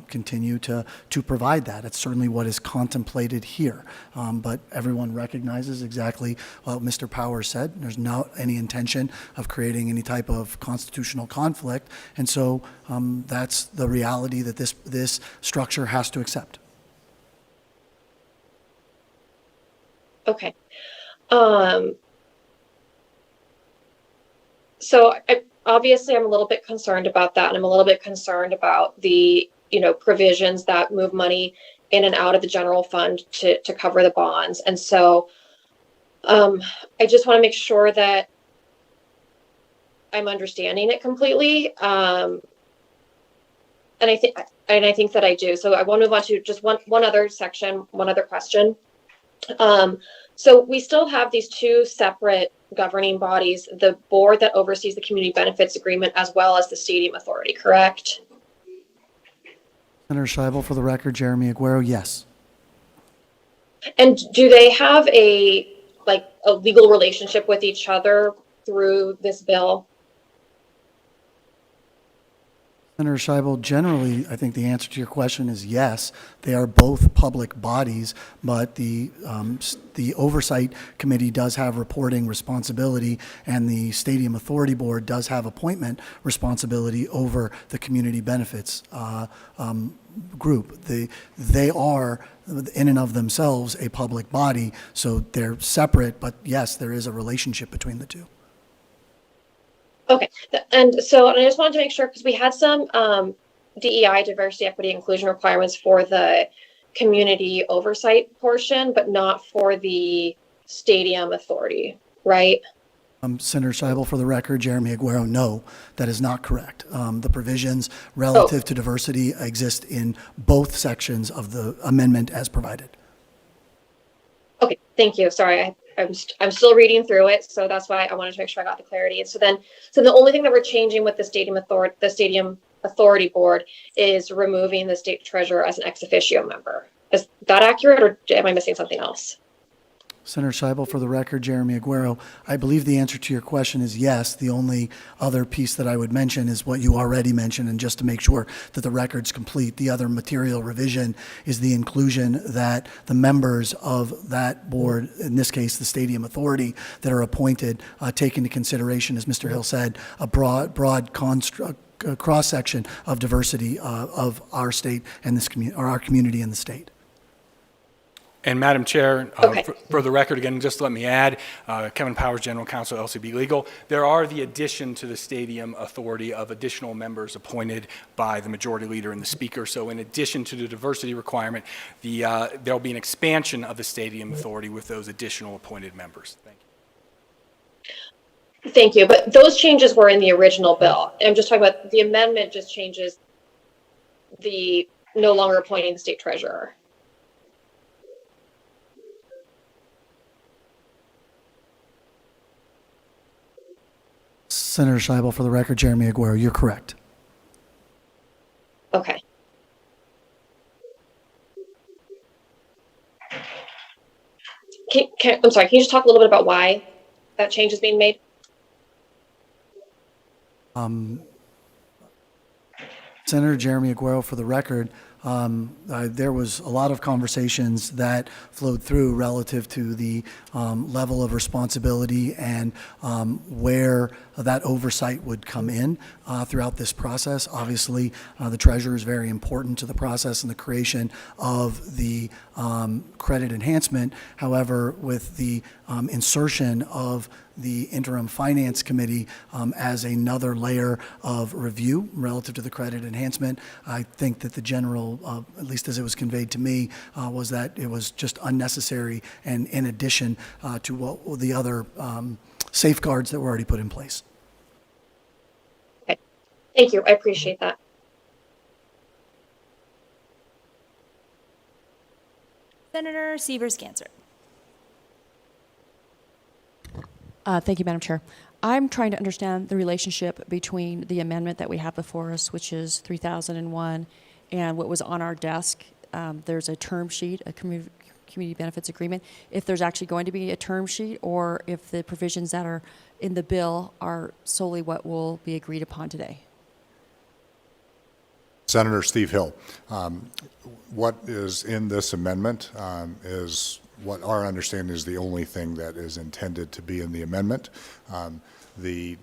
continue to provide that. It's certainly what is contemplated here. But everyone recognizes exactly what Mr. Powers said. There's not any intention of creating any type of constitutional conflict. And so that's the reality that this structure has to accept. Okay. So obviously I'm a little bit concerned about that. And I'm a little bit concerned about the, provisions that move money in and out of the general fund to cover the bonds. And so, I just want to make sure that I'm understanding it completely. And I think that I do. So I want to move on to just one other section, one other question. So we still have these two separate governing bodies, the board that oversees the community benefits agreement as well as the stadium authority, correct? Senator Scheibel, for the record, Jeremy Aguero, yes. And do they have a legal relationship with each other through this bill? Senator Scheibel, generally, I think the answer to your question is yes. They are both public bodies, but the Oversight Committee does have reporting responsibility, and the Stadium Authority Board does have appointment responsibility over the community benefits group. They are, in and of themselves, a public body, so they're separate, but yes, there is a relationship between the two. Okay, and I just wanted to make sure, because we had some DEI, diversity, equity, inclusion requirements for the community oversight portion, but not for the stadium authority, right? Senator Scheibel, for the record, Jeremy Aguero, no, that is not correct. The provisions relative to diversity exist in both sections of the amendment as provided. Okay, thank you. Sorry, I'm still reading through it, so that's why I wanted to make sure I got the clarity. And so the only thing that we're changing with the stadium authority board is removing the state treasurer as an ex officio member. Is that accurate, or am I missing something else? Senator Scheibel, for the record, Jeremy Aguero, I believe the answer to your question is yes. The only other piece that I would mention is what you already mentioned, and just to make sure that the record's complete, the other material revision is the inclusion that the members of that board, in this case the Stadium Authority, that are appointed, take into consideration, as Mr. Hill said, a broad cross-section of diversity of our state and this or our community and the state. And Madam Chair, Okay. for the record, again, just let me add, Kevin Powers, General Counsel, LCB Legal, there are the addition to the Stadium Authority of additional members appointed by the Majority Leader and the Speaker. So in addition to the diversity requirement, there'll be an expansion of the Stadium Authority with those additional appointed members. Thank you. Thank you, but those changes were in the original bill. I'm just talking about the amendment just changes the no longer appointing the state treasurer. Senator Scheibel, for the record, Jeremy Aguero, you're correct. Okay. I'm sorry, can you just talk a little bit about why that change is being made? Senator Jeremy Aguero, for the record, there was a lot of conversations that flowed through relative to the level of responsibility and where that oversight would come in throughout this process. Obviously, the treasurer is very important to the process and the creation of the credit enhancement. However, with the insertion of the interim finance committee as another layer of review relative to the credit enhancement, I think that the general, at least as it was conveyed to me, was that it was just unnecessary and in addition to what the other safeguards that were already put in place. Okay. Thank you. I appreciate that. Senator Severs-Gansert. Thank you, Madam Chair. I'm trying to understand the relationship between the amendment that we have before us, which is 3001, and what was on our desk. There's a term sheet, a community benefits agreement. If there's actually going to be a term sheet, or if the provisions that are in the bill are solely what will be agreed upon today. Senator Steve Hill, what is in this amendment is what our understanding is the only thing that is intended to be in the amendment. The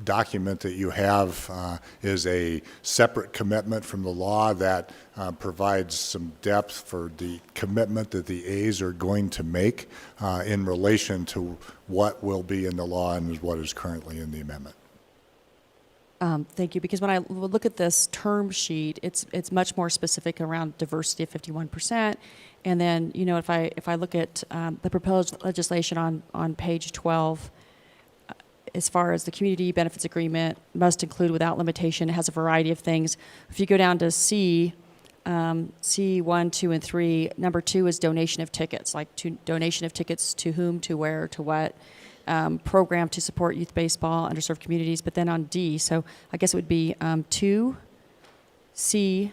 document that you have is a separate commitment from the law that provides some depth for the commitment that the A's are going to make in relation to what will be in the law and what is currently in the amendment. Thank you. Because when I look at this term sheet, it's much more specific around diversity of 51%. And then, you know, if I look at the proposed legislation on page 12, as far as the community benefits agreement must include without limitation, it has a variety of things. If you go down to C, C1, 2, and 3, number 2 is donation of tickets, like donation of tickets to whom, to where, to what. Program to support youth baseball, underserved communities. But then on D, so I guess it would be 2C,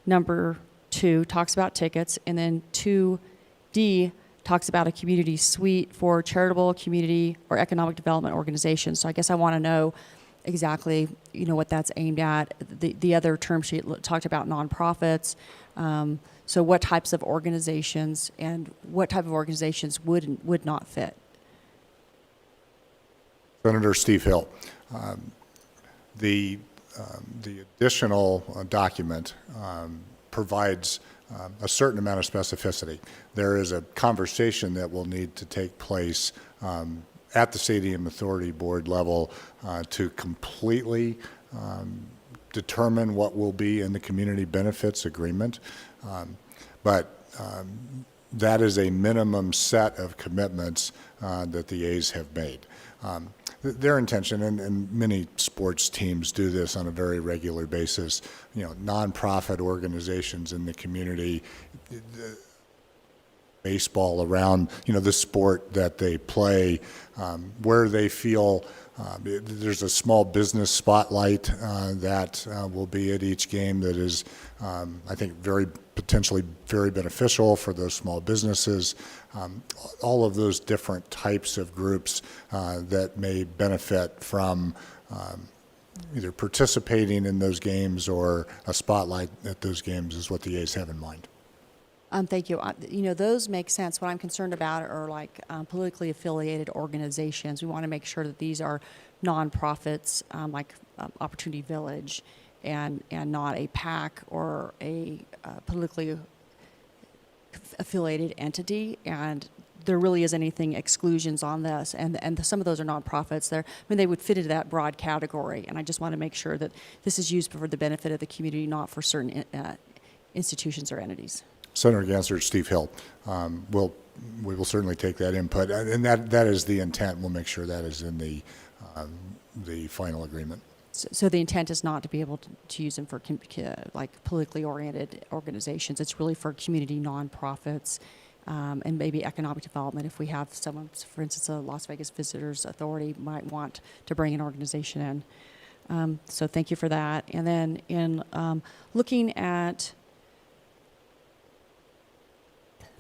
number 2, talks about tickets, and then 2D talks about a community suite for charitable, community, or economic development organizations. So I guess I want to know exactly, you know, what that's aimed at. The other term sheet talked about nonprofits. So what types of organizations and what type of organizations would not fit? Senator Steve Hill, the additional document provides a certain amount of specificity. There is a conversation that will need to take place at the Stadium Authority Board level to completely determine what will be in the community benefits agreement. But that is a minimum set of commitments that the A's have made. Their intention, and many sports teams do this on a very regular basis, you know, nonprofit organizations in the community, baseball around, you know, the sport that they play, where they feel there's a small business spotlight that will be at each game that is, I think, potentially very beneficial for those small businesses. All of those different types of groups that may benefit from either participating in those games or a spotlight at those games is what the A's have in mind. Thank you. You know, those make sense. What I'm concerned about are like politically affiliated organizations. We want to make sure that these are nonprofits like Opportunity Village and not a PAC or a politically affiliated entity. And there really isn't anything exclusions on this. And some of those are nonprofits. They would fit into that broad category. And I just want to make sure that this is used for the benefit of the community, not for certain institutions or entities. Senator Gansert, Steve Hill, we will certainly take that input, and that is the intent. We'll make sure that is in the final agreement. So the intent is not to be able to use them for like politically oriented organizations. It's really for community nonprofits and maybe economic development. If we have someone, for instance, a Las Vegas Visitors Authority might want to bring an organization in. So thank you for that. And then in looking at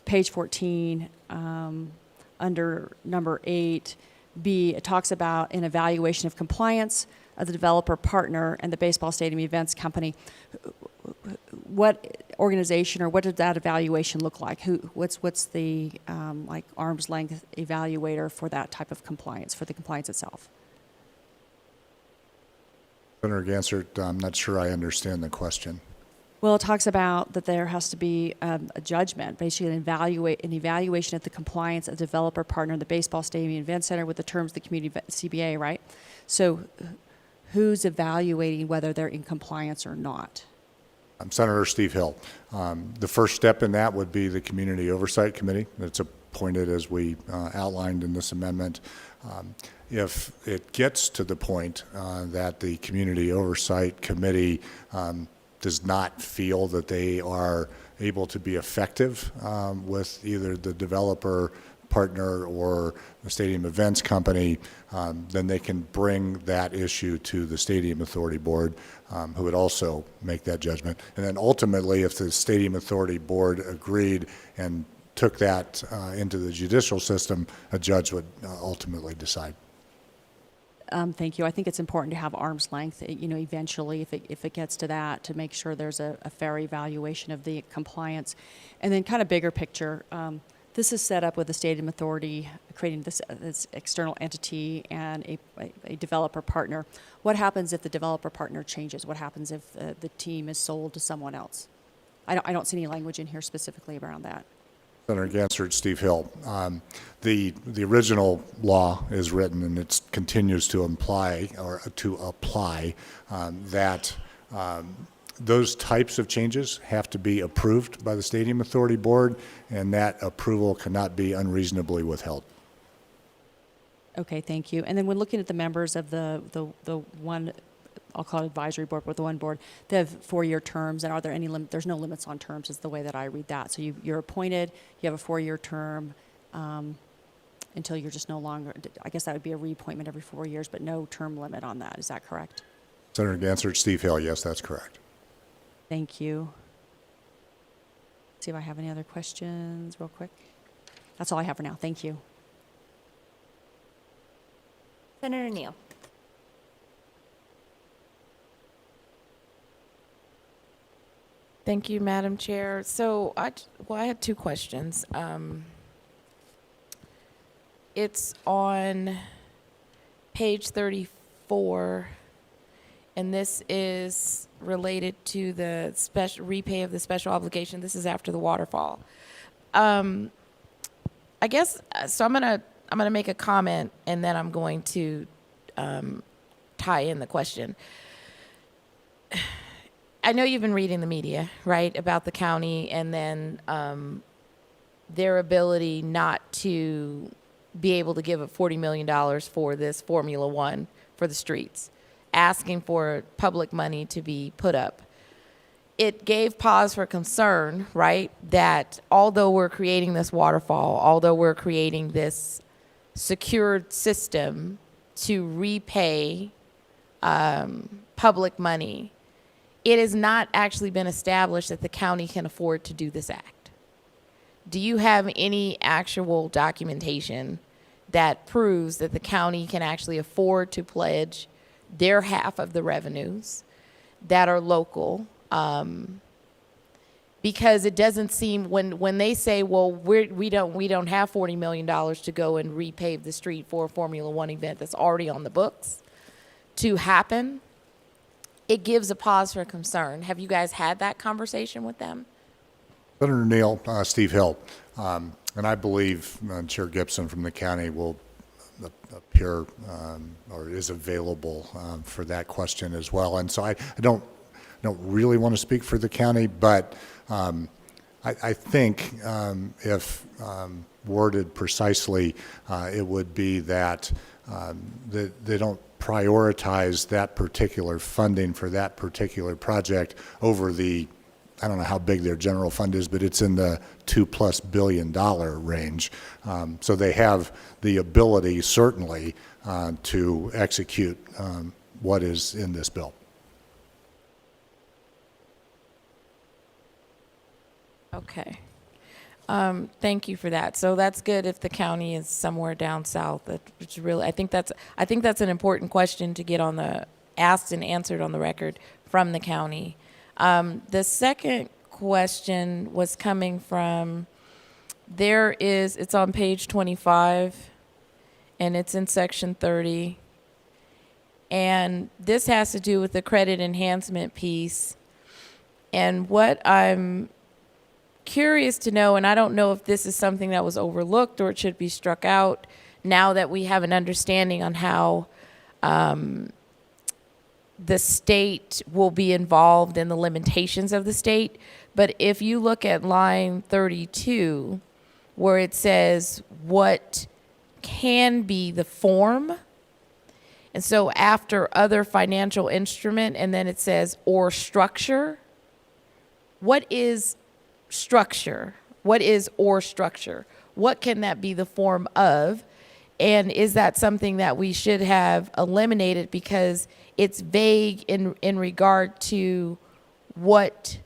page 14, under number 8B, it talks about an evaluation of compliance of the developer partner and the baseball stadium events company. What organization, or what does that evaluation look like? What's the like arm's length evaluator for that type of compliance, for the compliance itself? Senator Gansert, I'm not sure I understand the question. Well, it talks about that there has to be a judgment, basically an evaluation of the compliance of developer partner in the baseball stadium event center with the terms of the community CBA, right? So who's evaluating whether they're in compliance or not? Senator Steve Hill. The first step in that would be the Community Oversight Committee that's appointed as we outlined in this amendment. If it gets to the point that the Community Oversight Committee does not feel that they are able to be effective with either the developer partner or the stadium events company, then they can bring that issue to the Stadium Authority Board, who would also make that judgment. And then ultimately, if the Stadium Authority Board agreed and took that into the judicial system, a judge would ultimately decide. Thank you. I think it's important to have arm's length, eventually, if it gets to that, to make sure there's a fair evaluation of the compliance. And then kind of bigger picture, this is set up with the Stadium Authority creating this external entity and a developer partner. What happens if the developer partner changes? What happens if the team is sold to someone else? I don't see any language in here specifically around that. Senator Gansert, Steve Hill. The original law is written, and it continues to apply that those types of changes have to be approved by the Stadium Authority Board, and that approval cannot be unreasonably withheld. Okay, thank you. And then when looking at the members of the one, I'll call it advisory board, but the one board, they have 4-year terms, and are there any there's no limits on terms is the way that I read that. So you're appointed, you have a 4-year term until you're just no longer, I guess that would be a reappointment every 4 years, but no term limit on that. Is that correct? Senator Gansert, Steve Hill, yes, that's correct. Thank you. See if I have any other questions real quick. That's all I have for now. Thank you. Senator Neal. Thank you, Madam Chair. So I had 2 questions. It's on page 34, and this is related to the special repay of the special obligation. This is after the waterfall. I guess so. I'm gonna make a comment, and then I'm going to tie in the question. I know you've been reading the media, right, about the county and then their ability not to be able to give up $40 million for this Formula One for the streets, asking for public money to be put up. It gave pause for concern, right, that although we're creating this waterfall, although we're creating this secured system to repay public money, it has not actually been established that the county can afford to do this act. Do you have any actual documentation that proves that the county can actually afford to pledge their half of the revenues that are local? Because it doesn't seem, when they say, well, we don't have $40 million to go and repave the street for a Formula One event that's already on the books to happen, it gives a pause for concern. Have you guys had that conversation with them? Senator Neal, Steve Hill, and I believe Chair Gibson from the county will appear or is available for that question as well. And so I don't really want to speak for the county, but I think if worded precisely, it would be that they don't prioritize that particular funding for that particular project over the, I don't know how big their general fund is, but it's in the $2+ billion range. So they have the ability, certainly, to execute what is in this bill. Okay. Thank you for that. So that's good if the county is somewhere down south. It's really, I think that's an important question to get on the asked and answered on the record from the county. The second question was coming from, it's on page 25, and it's in section 30. And this has to do with the credit enhancement piece. And what I'm curious to know, and I don't know if this is something that was overlooked or it should be struck out now that we have an understanding on how the state will be involved in the limitations of the state. But if you look at line 32, where it says what can be the form, and so after other financial instrument, and then it says or structure, what is structure? What is or structure? What can that be the form of? And is that something that we should have eliminated because it's vague in regard to what,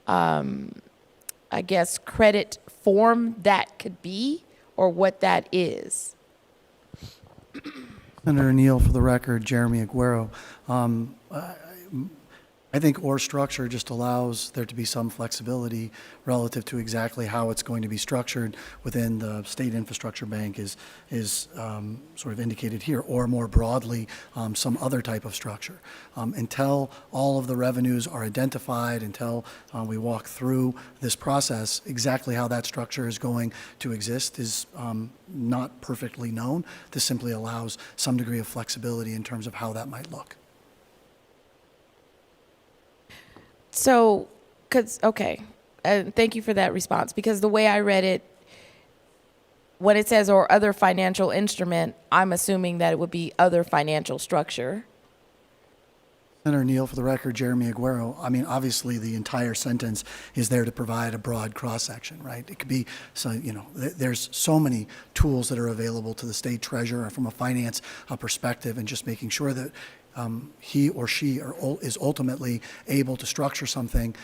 I guess, credit form that could be or what that is? Senator Neal, for the record, Jeremy Aguero. I think or structure just allows there to be some flexibility relative to exactly how it's going to be structured within the state infrastructure bank is sort of indicated here, or more broadly, some other type of structure. Until all of the revenues are identified, until we walk through this process, exactly how that structure is going to exist is not perfectly known. This simply allows some degree of flexibility in terms of how that might look. So, thank you for that response, because the way I read it, when it says or other financial instrument, I'm assuming that it would be other financial structure. Senator Neal, for the record, Jeremy Aguero. I mean, obviously, the entire sentence is there to provide a broad cross-section, right? It could be, so there's so many tools that are available to the state treasurer from a finance perspective, and just making sure that he or she is ultimately able to structure something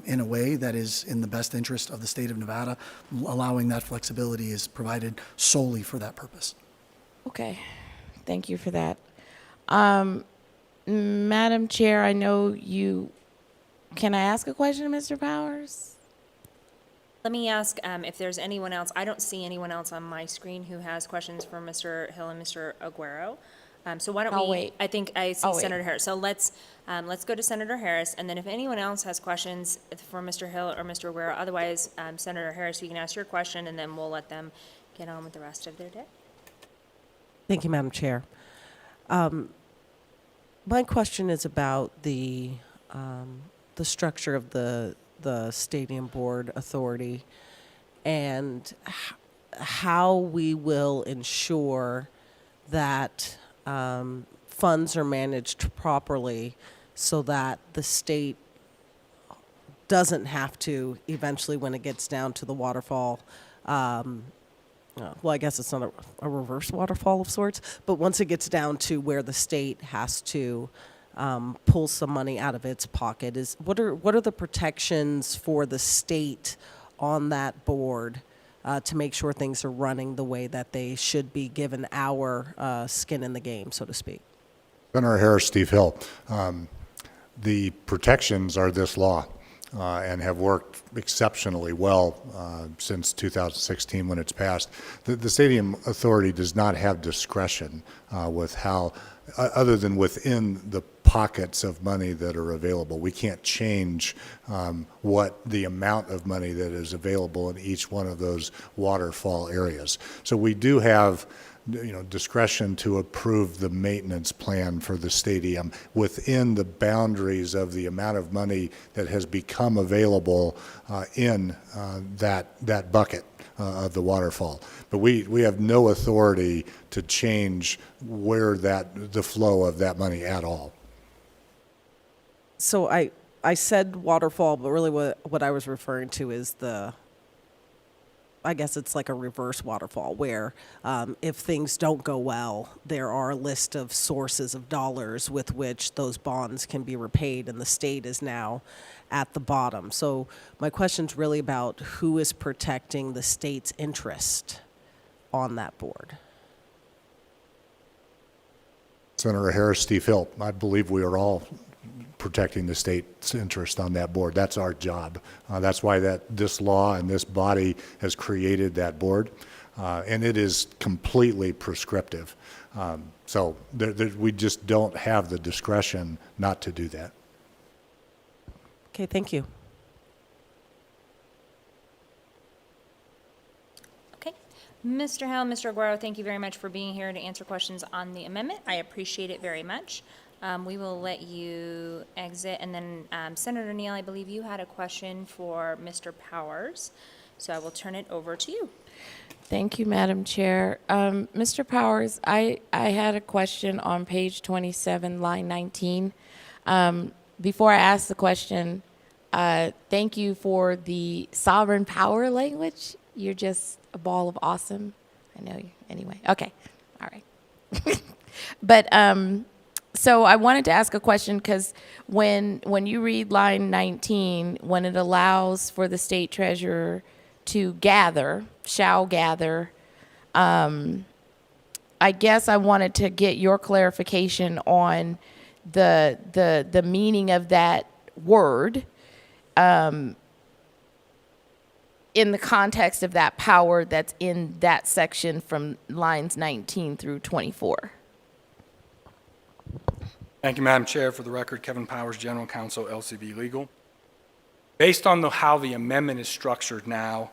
in a way that is in the best interest of the state of Nevada. Allowing that flexibility is provided solely for that purpose. Okay, thank you for that. Madam Chair, I know you, can I ask a question, Mr. Powers? Let me ask if there's anyone else. I don't see anyone else on my screen who has questions for Mr. Hill and Mr. Aguero. So why don't I'll we? wait. I think I see I'll wait. Senator Harris. So let's go to Senator Harris, and then if anyone else has questions for Mr. Hill or Mr. Aguero, otherwise, Senator Harris, you can ask your question, and then we'll let them get on with the rest of their day. Thank you, Madam Chair. My question is about the structure of the Stadium Board Authority and how we will ensure that funds are managed properly so that the state doesn't have to eventually, when it gets down to the waterfall, well, I guess it's not a reverse waterfall of sorts, but once it gets down to where the state has to pull some money out of its pocket, what are the protections for the state on that board to make sure things are running the way that they should be, given our skin in the game, so to speak? Senator Harris, Steve Hill. The protections are this law and have worked exceptionally well since 2016 when it's passed. The Stadium Authority does not have discretion with how, other than within the pockets of money that are available. We can't change what the amount of money that is available in each one of those waterfall areas. So we do have discretion to approve the maintenance plan for the stadium within the boundaries of the amount of money that has become available in that bucket of the waterfall. But we have no authority to change where the flow of that money at all. So I said waterfall, but really what I was referring to is I guess it's like a reverse waterfall where if things don't go well, there are a list of sources of dollars with which those bonds can be repaid, and the state is now at the bottom. So my question's really about who is protecting the state's interest on that board. Senator Harris, Steve Hill, I believe we are all protecting the state's interest on that board. That's our job. That's why this law and this body has created that board, and it is completely prescriptive. So we just don't have the discretion not to do that. Okay, thank you. Okay. Mr. Hill, Mr. Aguero, thank you very much for being here to answer questions on the amendment. I appreciate it very much. We will let you exit, and then Senator Neal, I believe you had a question for Mr. Powers, so I will turn it over to you. Thank you, Madam Chair. Mr. Powers, I had a question on page 27, line 19. Before I ask the question, thank you for the sovereign power language. You're just a ball of awesome. I know you. Anyway, okay. All right. But so I wanted to ask a question because when you read line 19, when it allows for the state treasurer to gather, shall gather, I guess I wanted to get your clarification on the meaning of that word in the context of that power that's in that section from lines 19 through 24. Thank you, Madam Chair. For the record, Kevin Powers, General Counsel, LCB Legal. Based on how the amendment is structured now,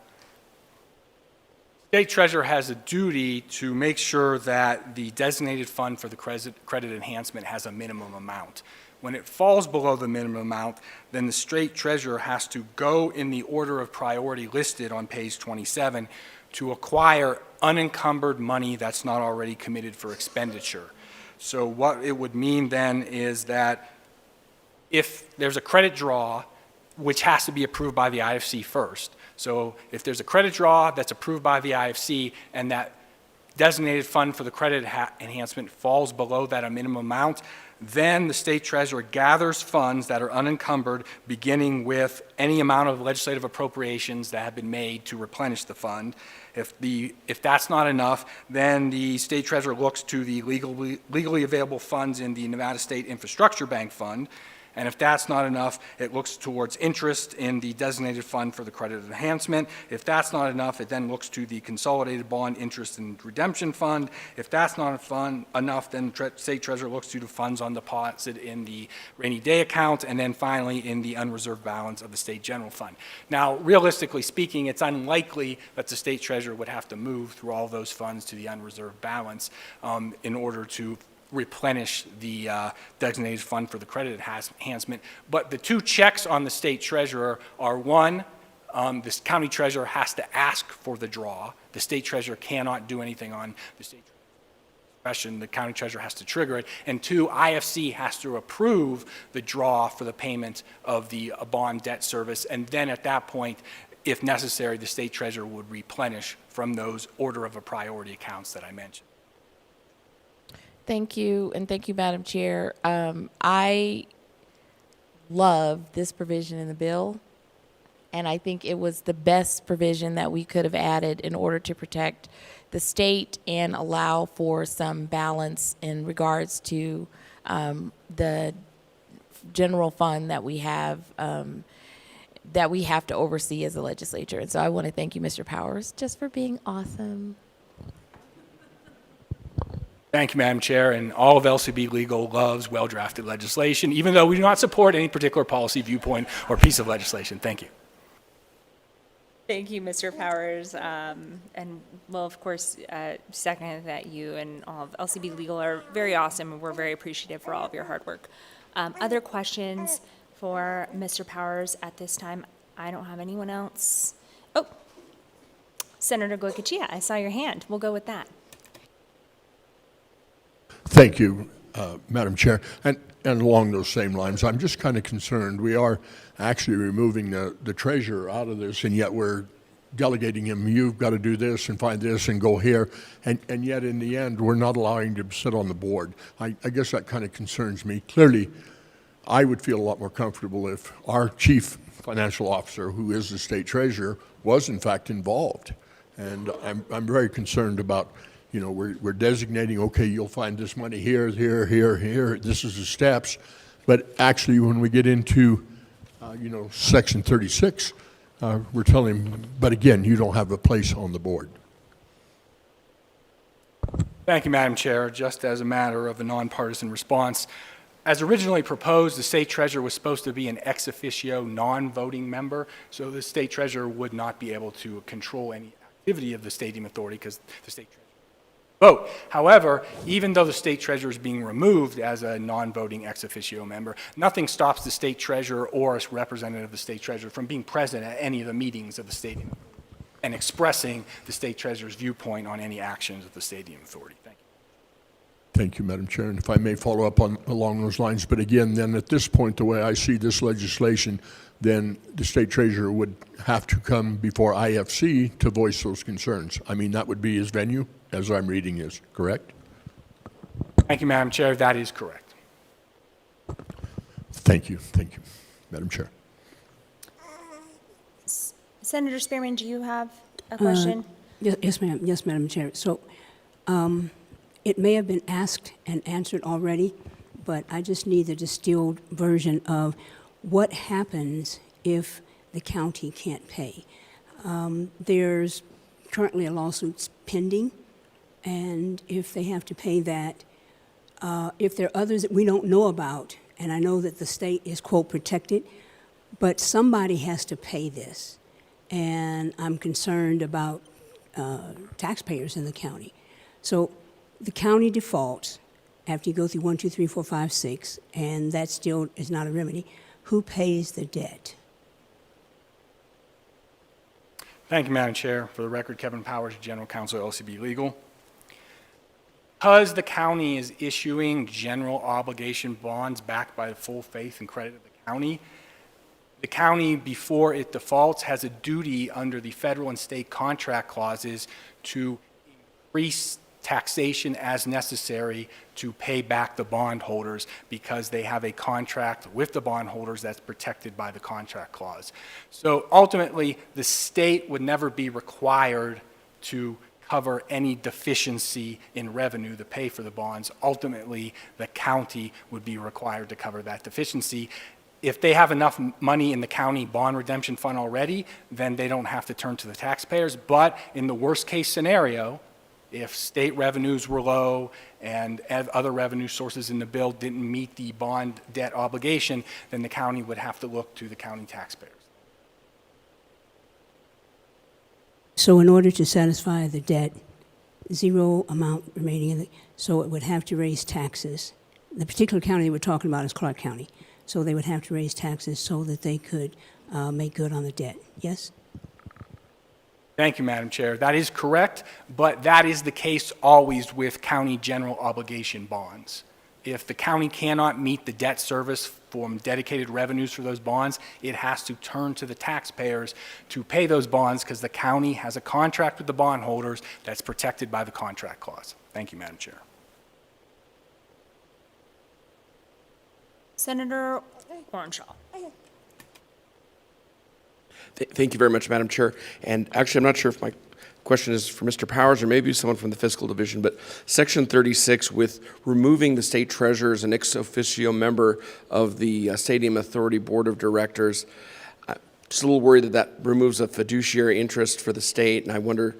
State Treasurer has a duty to make sure that the designated fund for the credit enhancement has a minimum amount. When it falls below the minimum amount, then the State Treasurer has to go in the order of priority listed on page 27 to acquire unencumbered money that's not already committed for expenditure. So what it would mean then is that if there's a credit draw, which has to be approved by the IFC first. So if there's a credit draw that's approved by the IFC and that designated fund for the credit enhancement falls below that minimum amount, then the State Treasurer gathers funds that are unencumbered, beginning with any amount of legislative appropriations that have been made to replenish the fund. If that's not enough, then the State Treasurer looks to the legally available funds in the Nevada State Infrastructure Bank Fund. And if that's not enough, it looks towards interest in the designated fund for the credit enhancement. If that's not enough, it then looks to the consolidated bond interest and redemption fund. If that's not enough, then State Treasurer looks to the funds on deposit in the rainy day account, and then finally in the unreserved balance of the state general fund. Now, realistically speaking, it's unlikely that the State Treasurer would have to move through all those funds to the unreserved balance in order to replenish the designated fund for the credit enhancement. But the two checks on the State Treasurer are, one, this county treasurer has to ask for the draw. The State Treasurer cannot do anything on the State Treasurer. The county treasurer has to trigger it. And two, IFC has to approve the draw for the payment of the bond debt service. And then at that point, if necessary, the State Treasurer would replenish from those order of a priority accounts that I mentioned. Thank you, and thank you, Madam Chair. I love this provision in the bill, and I think it was the best provision that we could have added in order to protect the state and allow for some balance in regards to the general fund that we have to oversee as a legislature. And so I want to thank you, Mr. Powers, just for being awesome. Thank you, Madam Chair, and all of LCB Legal loves well-drafted legislation, even though we do not support any particular policy viewpoint or piece of legislation. Thank you. Thank you, Mr. Powers. And well, of course, second that you and all of LCB Legal are very awesome, and we're very appreciative for all of your hard work. Other questions for Mr. Powers at this time? I don't have anyone else. Oh, Senator Goycochea, I saw your hand. We'll go with that. Thank you, Madam Chair. And along those same lines, I'm just kind of concerned. We are actually removing the treasurer out of this, and yet we're delegating him, you've got to do this and find this and go here. And yet in the end, we're not allowing him to sit on the board. I guess that kind of concerns me. Clearly, I would feel a lot more comfortable if our chief financial officer, who is the state treasurer, was in fact involved. And I'm very concerned about, you know, we're designating, okay, you'll find this money here, here, here, here. This is the steps. But actually, when we get into, Section 36, we're telling him, but again, you don't have a place on the board. Thank you, Madam Chair. Just as a matter of a nonpartisan response, as originally proposed, the state treasurer was supposed to be an ex officio non-voting member, so the state treasurer would not be able to control any activity of the stadium authority because the state treasurer vote. However, even though the state treasurer is being removed as a non-voting ex officio member, nothing stops the state treasurer or a representative of the state treasurer from being present at any of the meetings of the stadium and expressing the state treasurer's viewpoint on any actions of the stadium authority. Thank you. Thank you, Madam Chair. And if I may follow up along those lines, but again, then at this point, the way I see this legislation, then the state treasurer would have to come before IFC to voice those concerns. I mean, that would be his venue, as I'm reading is, correct? Thank you, Madam Chair. That is correct. Thank you, Madam Chair. Senator Spearman, do you have a question? Yes, ma'am. Yes, Madam Chair. So it may have been asked and answered already, but I just need the distilled version of what happens if the county can't pay. There's currently a lawsuit pending, and if they have to pay that, if there are others that we don't know about, and I know that the state is, quote, protected, but somebody has to pay this. And I'm concerned about taxpayers in the county. So the county defaults after you go through 1, 2, 3, 4, 5, 6, and that still is not a remedy. Who pays the debt? Thank you, Madam Chair. For the record, Kevin Powers, General Counsel, LCB Legal. Because the county is issuing general obligation bonds backed by the full faith and credit of the county, before it defaults, has a duty under the federal and state contract clauses to increase taxation as necessary to pay back the bondholders because they have a contract with the bondholders that's protected by the contract clause. So ultimately, the state would never be required to cover any deficiency in revenue to pay for the bonds. Ultimately, the county would be required to cover that deficiency. If they have enough money in the county bond redemption fund already, then they don't have to turn to the taxpayers. But in the worst case scenario, if state revenues were low and other revenue sources in the bill didn't meet the bond debt obligation, then the county would have to look to the county taxpayers. So in order to satisfy the debt, zero amount remaining in so it would have to raise taxes. The particular county we're talking about is Clark County. So they would have to raise taxes so that they could make good on the debt. Yes? Thank you, Madam Chair. That is correct, but that is the case always with county general obligation bonds. If the county cannot meet the debt service from dedicated revenues for those bonds, it has to turn to the taxpayers to pay those bonds because the county has a contract with the bondholders that's protected by the contract clause. Thank you, Madam Chair. Senator Orenshaw. Thank you very much, Madam Chair. And actually, I'm not sure if my question is for Mr. Powers or maybe someone from the Fiscal Division, but Section 36, with removing the state treasurer as an ex officio member of the Stadium Authority Board of Directors, I'm just a little worried that that removes a fiduciary interest for the state, and I wonder,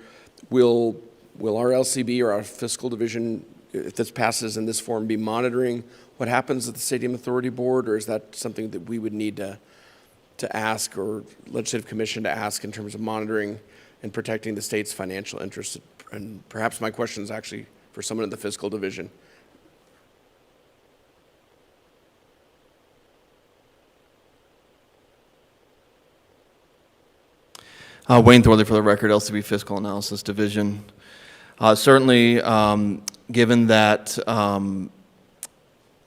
will our LCB or our Fiscal Division, if this passes in this form, be monitoring what happens at the Stadium Authority Board, or is that something that we would need to ask, or Legislative Commission to ask in terms of monitoring and protecting the state's financial interests? And perhaps my question is actually for someone in the Fiscal Division. Wayne Thorley for the record, LCB Fiscal Analysis Division. Certainly, given that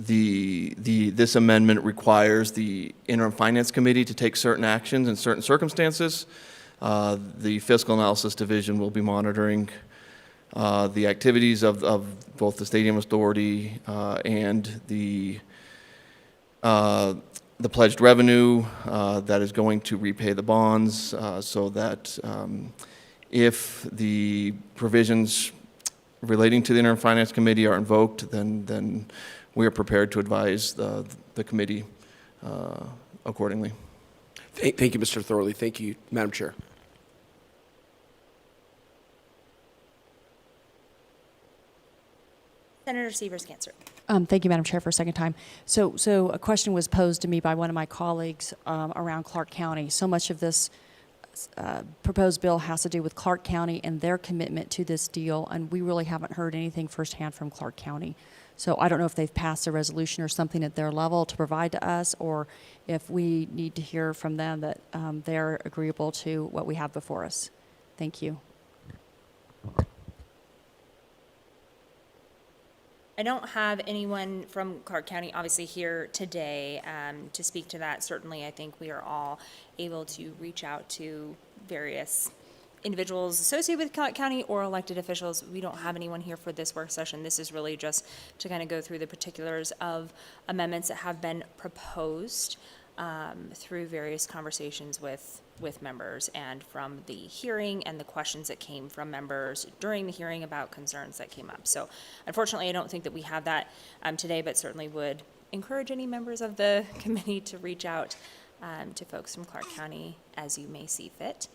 this amendment requires the Interim Finance Committee to take certain actions in certain circumstances, the Fiscal Analysis Division will be monitoring the activities of both the Stadium Authority and the pledged revenue that is going to repay the bonds, so that if the provisions relating to the Interim Finance Committee are invoked, then we are prepared to advise the committee accordingly. Thank you, Mr. Thorley. Thank you, Madam Chair. Senator Severs-Cancer. Thank you, Madam Chair, for a second time. So a question was posed to me by one of my colleagues around Clark County. So much of this proposed bill has to do with Clark County and their commitment to this deal, and we really haven't heard anything firsthand from Clark County. So I don't know if they've passed a resolution or something at their level to provide to us, or if we need to hear from them that they're agreeable to what we have before us. Thank you. I don't have anyone from Clark County obviously here today to speak to that. Certainly, I think we are all able to reach out to various individuals associated with Clark County or elected officials. We don't have anyone here for this work session. This is really just to kind of go through the particulars of amendments that have been proposed through various conversations with members, and from the hearing and the questions that came from members during the hearing about concerns that came up. So unfortunately, I don't think that we have that today, but certainly would encourage any members of the committee to reach out to folks from Clark County as you may see fit.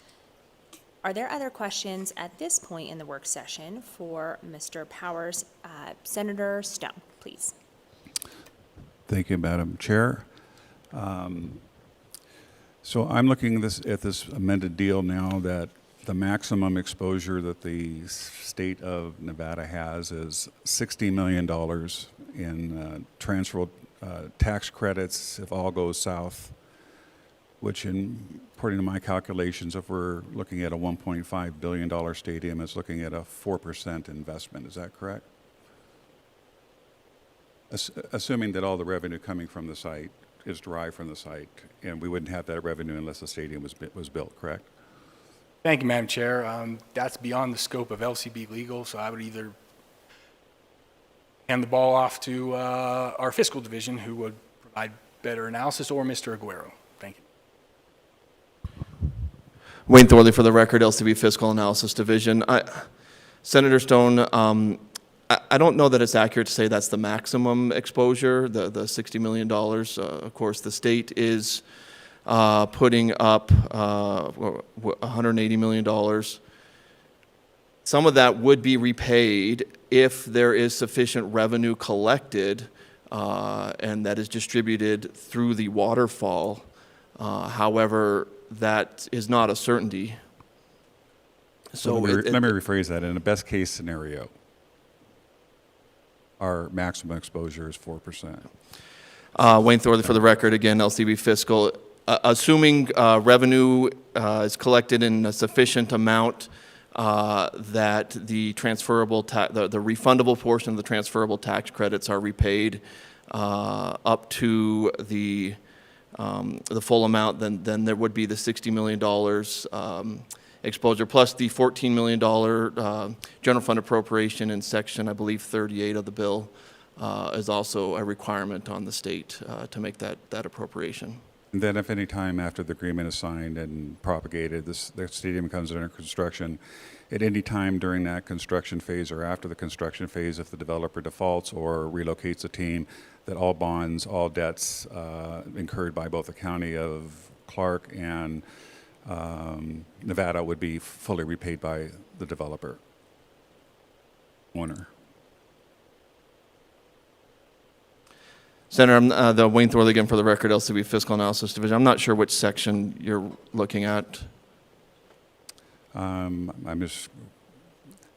Are there other questions at this point in the work session for Mr. Powers? Senator Stone, please. Thank you, Madam Chair. So I'm looking at this amended deal now that the maximum exposure that the state of Nevada has is $60 million in transferable tax credits if all goes south, which according to my calculations, if we're looking at a $1.5 billion stadium, is looking at a 4% investment. Is that correct? Assuming that all the revenue coming from the site is derived from the site, and we wouldn't have that revenue unless the stadium was built, correct? Thank you, Madam Chair. That's beyond the scope of LCB Legal, so I would either hand the ball off to our fiscal division, who would provide better analysis, or Mr. Aguero. Thank you. Wayne Thorley for the record, LCB Fiscal Analysis Division. Senator Stone, I don't know that it's accurate to say that's the maximum exposure, the $60 million. Of course, the state is putting up $180 million. Some of that would be repaid if there is sufficient revenue collected and that is distributed through the waterfall. However, that is not a certainty. So let me rephrase that. In a best case scenario, our maximum exposure is 4%. Wayne Thorley for the record, again, LCB Fiscal. Assuming revenue is collected in a sufficient amount that the transferable the refundable portion of the transferable tax credits are repaid up to the full amount, then there would be the $60 million exposure, plus the $14 million general fund appropriation in section, I believe, 38 of the bill is also a requirement on the state to make that appropriation. And then if any time after the agreement is signed and propagated, the stadium comes under construction, at any time during that construction phase or after the construction phase, if the developer defaults or relocates a team, that all bonds, all debts incurred by both the county of Clark and Nevada would be fully repaid by the developer owner. Senator, the Wayne Thorley again for the record, LCB Fiscal Analysis Division. I'm not sure which section you're looking at. I'm just,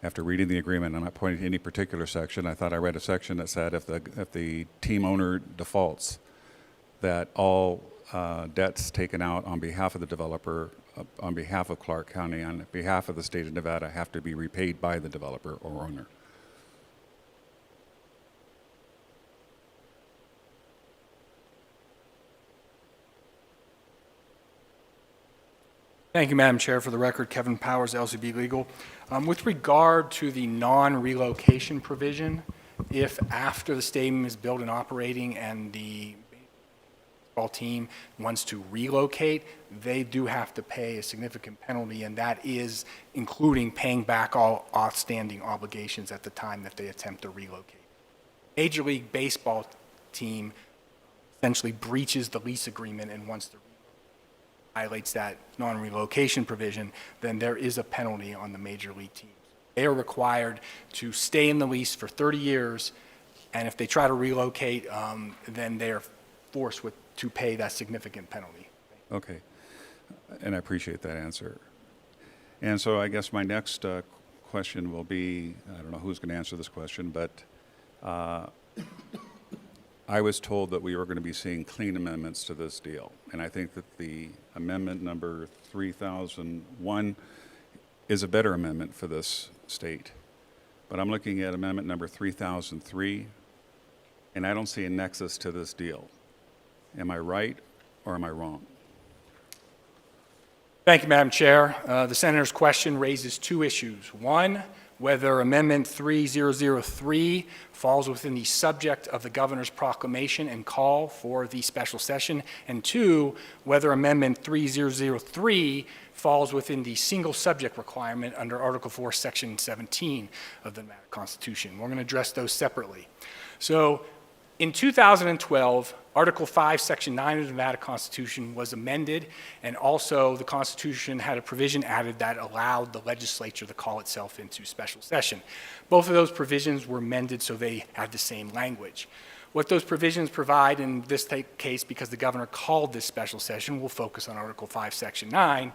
after reading the agreement, I'm not pointing to any particular section. I thought I read a section that said if the team owner defaults, that all debts taken out on behalf of the developer, on behalf of Clark County, on behalf of the state of Nevada, have to be repaid by the developer or owner. Thank you, Madam Chair. For the record, Kevin Powers, LCB Legal. With regard to the non-relocation provision, if after the stadium is built and operating and the baseball team wants to relocate, they do have to pay a significant penalty, and that is including paying back all outstanding obligations at the time that they attempt to relocate. Major League Baseball team essentially breaches the lease agreement and wants to violates that non-relocation provision, then there is a penalty on the major league teams. They are required to stay in the lease for 30 years, and if they try to relocate, then they are forced to pay that significant penalty. Okay, and I appreciate that answer. And so I guess my next question will be, I don't know who's going to answer this question, but I was told that we were going to be seeing clean amendments to this deal. And I think that the amendment number 3001 is a better amendment for this state. But I'm looking at amendment number 3003, and I don't see a nexus to this deal. Am I right or am I wrong? Thank you, Madam Chair. The Senator's question raises two issues. One, whether Amendment 3003 falls within the subject of the Governor's proclamation and call for the special session, and two, whether Amendment 3003 falls within the single subject requirement under Article 4, Section 17 of the Nevada Constitution. We're going to address those separately. So, in 2012, Article 5, Section 9 of the Nevada Constitution was amended, and also the Constitution had a provision added that allowed the legislature to call itself into special session. Both of those provisions were amended so they had the same language. What those provisions provide in this case, because the governor called this special session, we'll focus on Article 5, Section 9,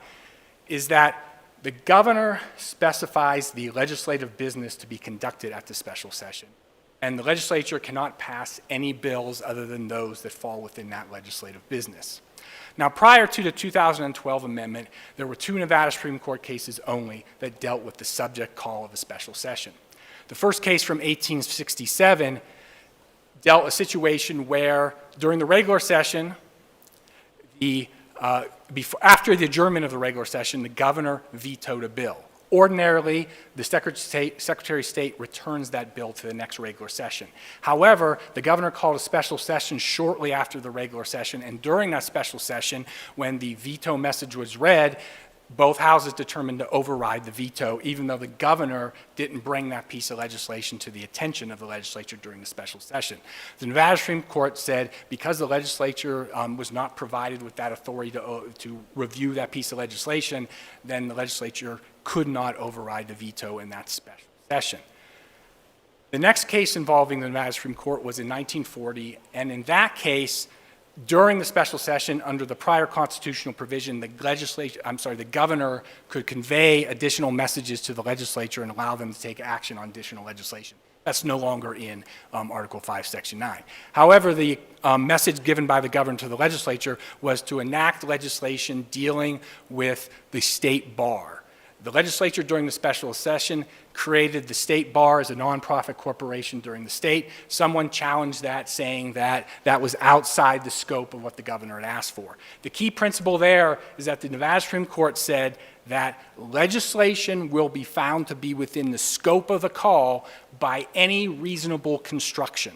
is that the governor specifies the legislative business to be conducted at the special session. And the legislature cannot pass any bills other than those that fall within that legislative business. Now, prior to the 2012 amendment, there were two Nevada Supreme Court cases only that dealt with the subject call of a special session. The first case from 1867 dealt a situation where during the regular session, after the adjournment of the regular session, the governor vetoed a bill. Ordinarily, the Secretary of State returns that bill to the next regular session. However, the governor called a special session shortly after the regular session, and during that special session, when the veto message was read, both houses determined to override the veto, even though the governor didn't bring that piece of legislation to the attention of the legislature during the special session. The Nevada Supreme Court said because the legislature was not provided with that authority to review that piece of legislation, then the legislature could not override the veto in that special session. The next case involving the Nevada Supreme Court was in 1940, and in that case, during the special session, under the prior constitutional provision, the governor could convey additional messages to the legislature and allow them to take action on additional legislation. That's no longer in Article 5, Section 9. However, the message given by the governor to the legislature was to enact legislation dealing with the state bar. The legislature during the special session created the state bar as a nonprofit corporation during the state. Someone challenged that, saying that that was outside the scope of what the governor had asked for. The key principle there is that the Nevada Supreme Court said that legislation will be found to be within the scope of the call by any reasonable construction.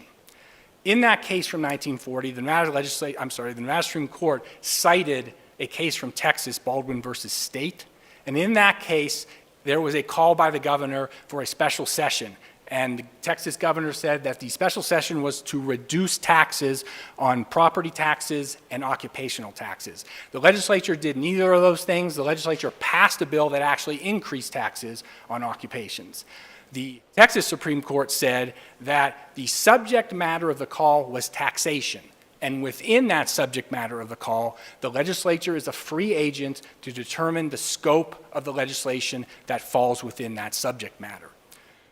In that case from 1940, the Nevada Supreme Court cited a case from Texas, Baldwin versus State. And in that case, there was a call by the governor for a special session. And the Texas governor said that the special session was to reduce taxes on property taxes and occupational taxes. The legislature did neither of those things. The legislature passed a bill that actually increased taxes on occupations. The Texas Supreme Court said that the subject matter of the call was taxation. And within that subject matter of the call, the legislature is a free agent to determine the scope of the legislation that falls within that subject matter.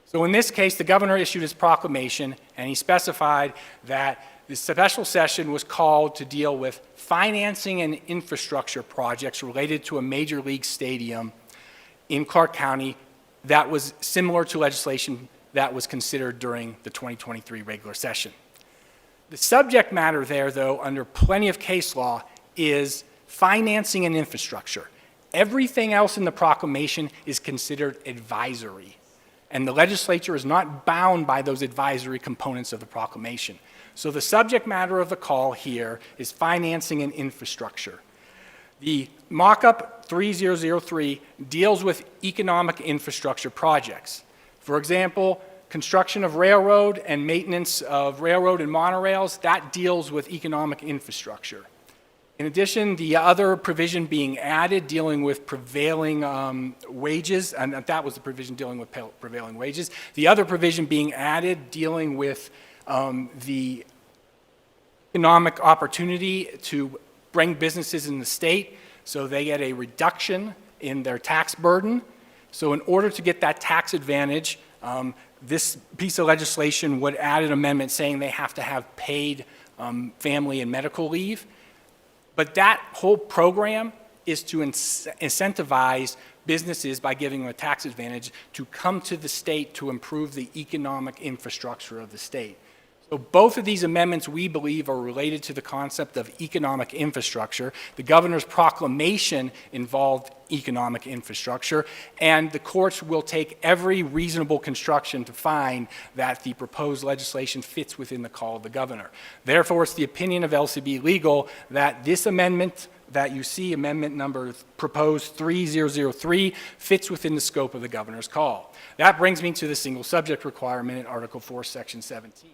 So in this case, the governor issued his proclamation, and he specified that the special session was called to deal with financing and infrastructure projects related to a major league stadium in Clark County that was similar to legislation that was considered during the 2023 regular session. The subject matter there, though, under plenty of case law, is financing and infrastructure. Everything else in the proclamation is considered advisory, and the legislature is not bound by those advisory components of the proclamation. So the subject matter of the call here is financing and infrastructure. The mock-up 3003 deals with economic infrastructure projects. For example, construction of railroad and maintenance of railroad and monorails, that deals with economic infrastructure. In addition, the other provision being added dealing with prevailing wages, and that was the provision dealing with prevailing wages. The other provision being added dealing with the economic opportunity to bring businesses in the state so they get a reduction in their tax burden. So in order to get that tax advantage, this piece of legislation would add an amendment saying they have to have paid family and medical leave. But that whole program is to incentivize businesses by giving them a tax advantage to come to the state to improve the economic infrastructure of the state. So both of these amendments, we believe, are related to the concept of economic infrastructure. The governor's proclamation involved economic infrastructure, and the courts will take every reasonable construction to find that the proposed legislation fits within the call of the governor. Therefore, it's the opinion of LCB Legal that this amendment that you see, amendment number proposed 3003, fits within the scope of the governor's call. That brings me to the single subject requirement in Article 4, Section 17.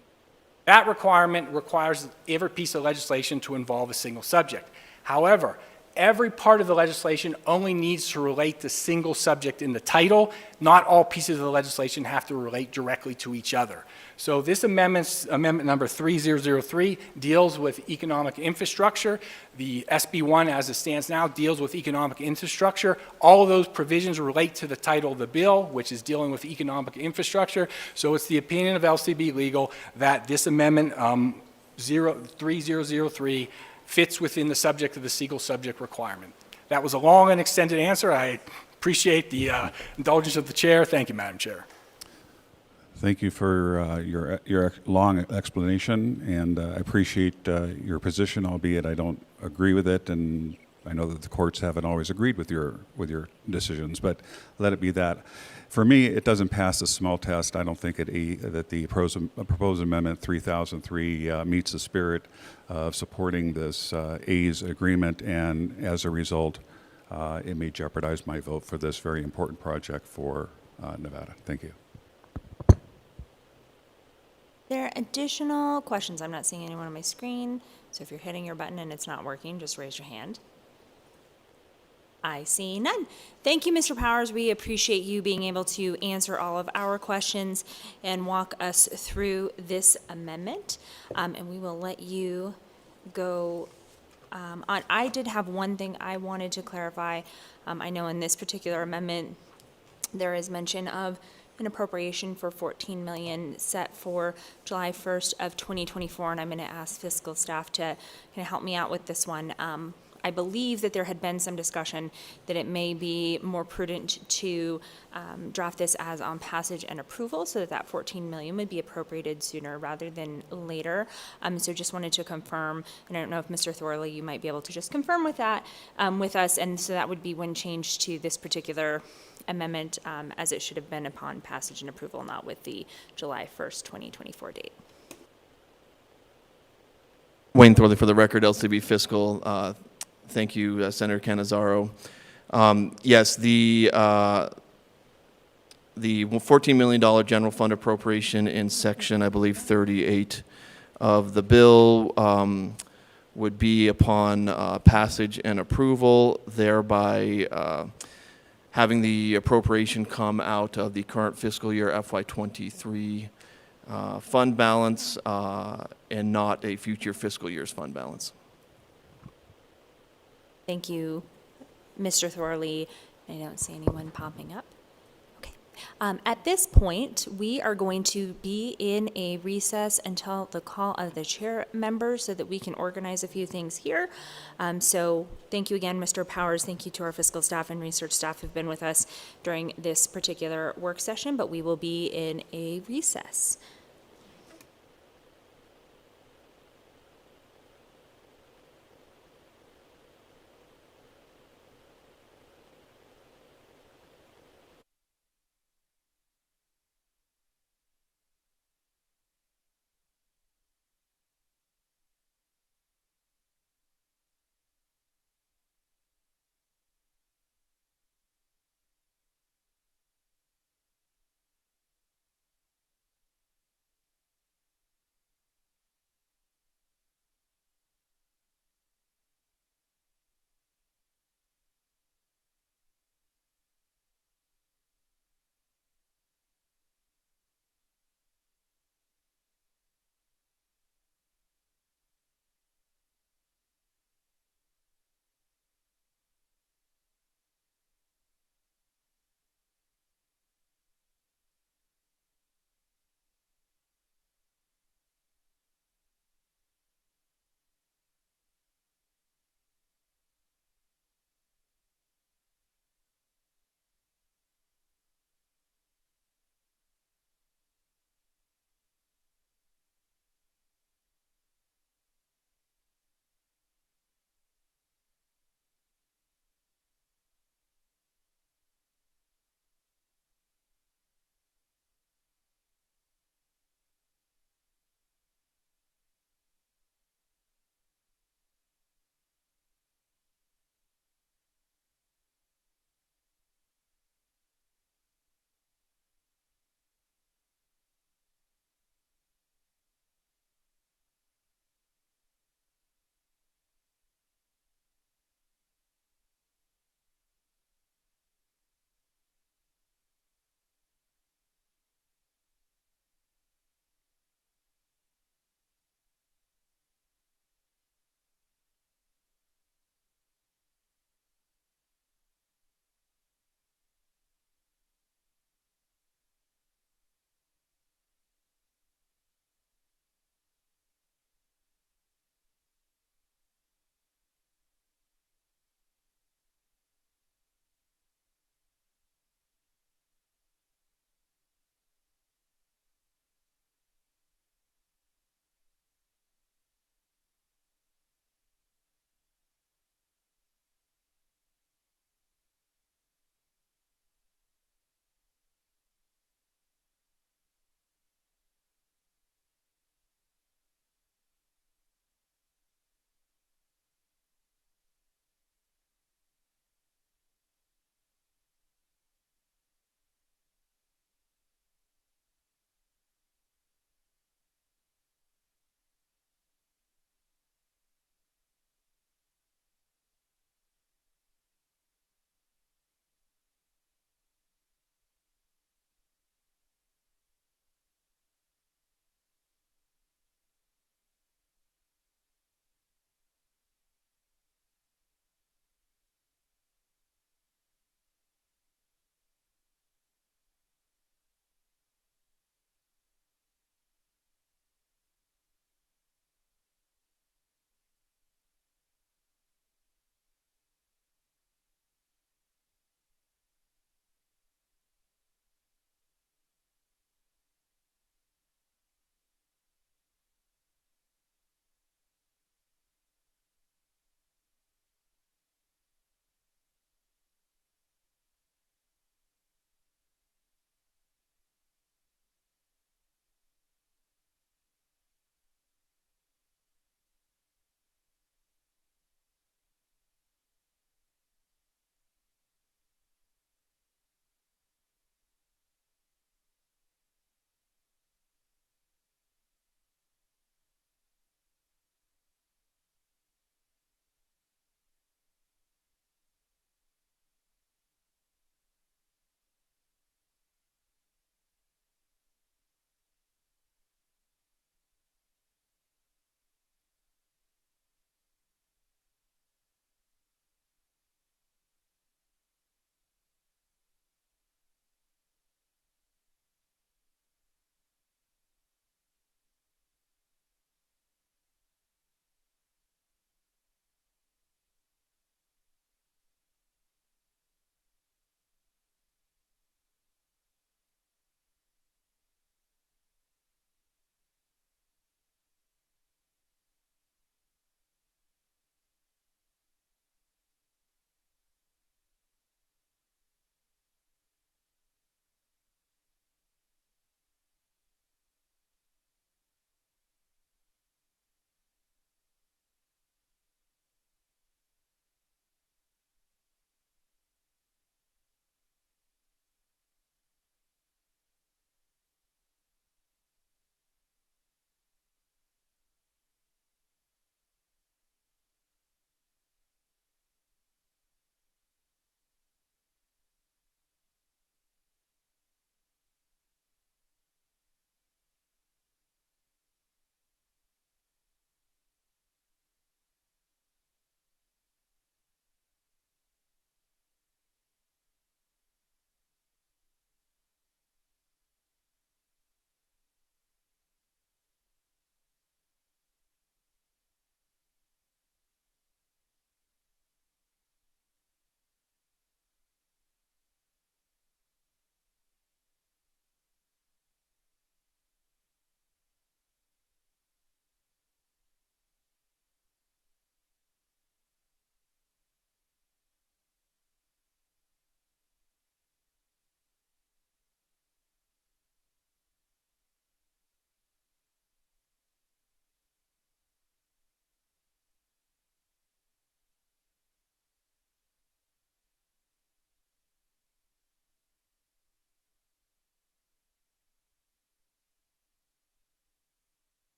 That requirement requires every piece of legislation to involve a single subject. However, every part of the legislation only needs to relate to single subject in the title. Not all pieces of the legislation have to relate directly to each other. So this amendment number 3003, deals with economic infrastructure. The SB1, as it stands now, deals with economic infrastructure. All of those provisions relate to the title of the bill, which is dealing with economic infrastructure. So it's the opinion of LCB Legal that this amendment 3003 fits within the subject of the single subject requirement. That was a long and extended answer. I appreciate the indulgence of the chair. Thank you, Madam Chair. Thank you for your long explanation, and I appreciate your position, albeit I don't agree with it, and I know that the courts haven't always agreed with your decisions, but let it be that. For me, it doesn't pass the smell test. I don't think that the proposed amendment 3003 meets the spirit of supporting this A's agreement, and as a result, it may jeopardize my vote for this very important project for Nevada. Thank you. There are additional questions? I'm not seeing anyone on my screen, so if you're hitting your button and it's not working, just raise your hand. I see none. Thank you, Mr. Powers. We appreciate you being able to answer all of our questions and walk us through this amendment, and we will let you go on. I did have one thing I wanted to clarify. I know in this particular amendment, there is mention of an appropriation for $14 million set for July 1st of 2024, and I'm going to ask fiscal staff to kind of help me out with this one. I believe that there had been some discussion that it may be more prudent to draft this as on passage and approval so that that $14 million would be appropriated sooner rather than later. So just wanted to confirm, and I don't know if Mr. Thorley, you might be able to just confirm with that with us, and so that would be when changed to this particular amendment as it should have been upon passage and approval, not with the July 1st, 2024 date. Wayne Thorley for the record, LCB Fiscal. Thank you, Senator Cannizzaro. Yes, the $14 million general fund appropriation in section, I believe, 38 of the bill would be upon passage and approval, thereby having the appropriation come out of the current fiscal year FY23 fund balance and not a future fiscal year's fund balance. Thank you, Mr. Thorley. I don't see anyone popping up. Okay. At this point, we are going to be in a recess until the call of the chair members so that we can organize a few things here. So thank you again, Mr. Powers. Thank you to our fiscal staff and research staff who've been with us during this particular work session, but we will be in a recess.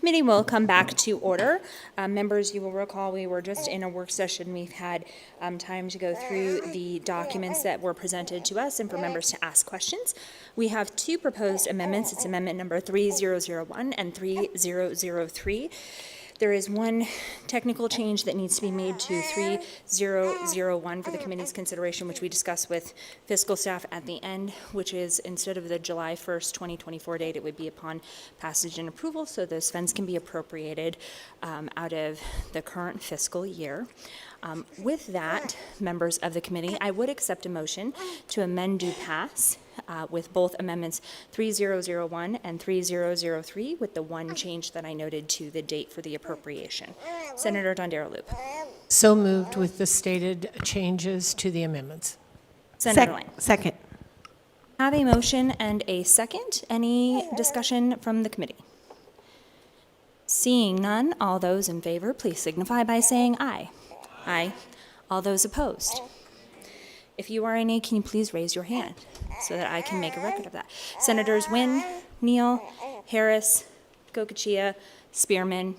Committee will come back to order. Members, you will recall we were just in a work session. We've had time to go through the documents that were presented to us and for members to ask questions. We have two proposed amendments. It's amendment number 3001 and 3003. There is one technical change that needs to be made to 3001 for the committee's consideration, which we discussed with fiscal staff at the end, which is instead of the July 1st, 2024 date, it would be upon passage and approval, so those funds can be appropriated out of the current fiscal year. With that, members of the committee, I would accept a motion to amend due pass with both amendments 3001 and 3003 with the one change that I noted to the date for the appropriation. Senator Dondero-Loop. So moved with the stated changes to the amendments. Senator Lang. Second. Have a motion and a second. Any discussion from the committee? Seeing none, all those in favor, please signify by saying aye. Aye. All those opposed? If you are any, can you please raise your hand so that I can make a record of that? Senators Wynn, Neal, Harris, Goicoechea, Spearman,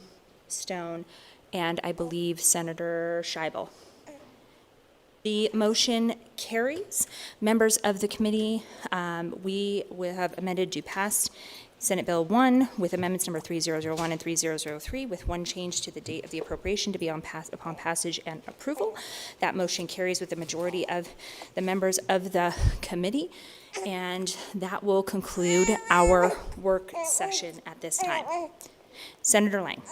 Stone, and I believe Senator Scheibel. The motion carries. Members of the committee, we will have amended due pass Senate Bill 1 with amendments number 3001 and 3003 with one change to the date of the appropriation to be upon passage and approval. That motion carries with the majority of the members of the committee, and that will conclude our work session at this time. Senator Lang.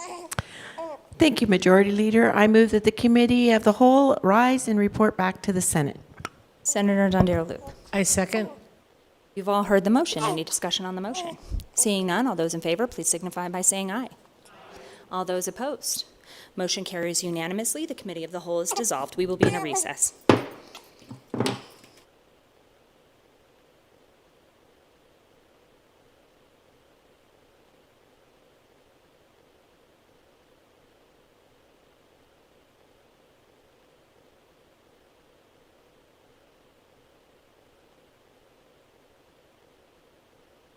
Thank you, Majority Leader. I move that the Committee of the Whole rise and report back to the Senate. Senator Dondero-Loop. I second. You've all heard the motion. Any discussion on the motion? Seeing none, all those in favor, please signify by saying aye. All those opposed? Motion carries unanimously. The Committee of the Whole is dissolved. We will be in a recess.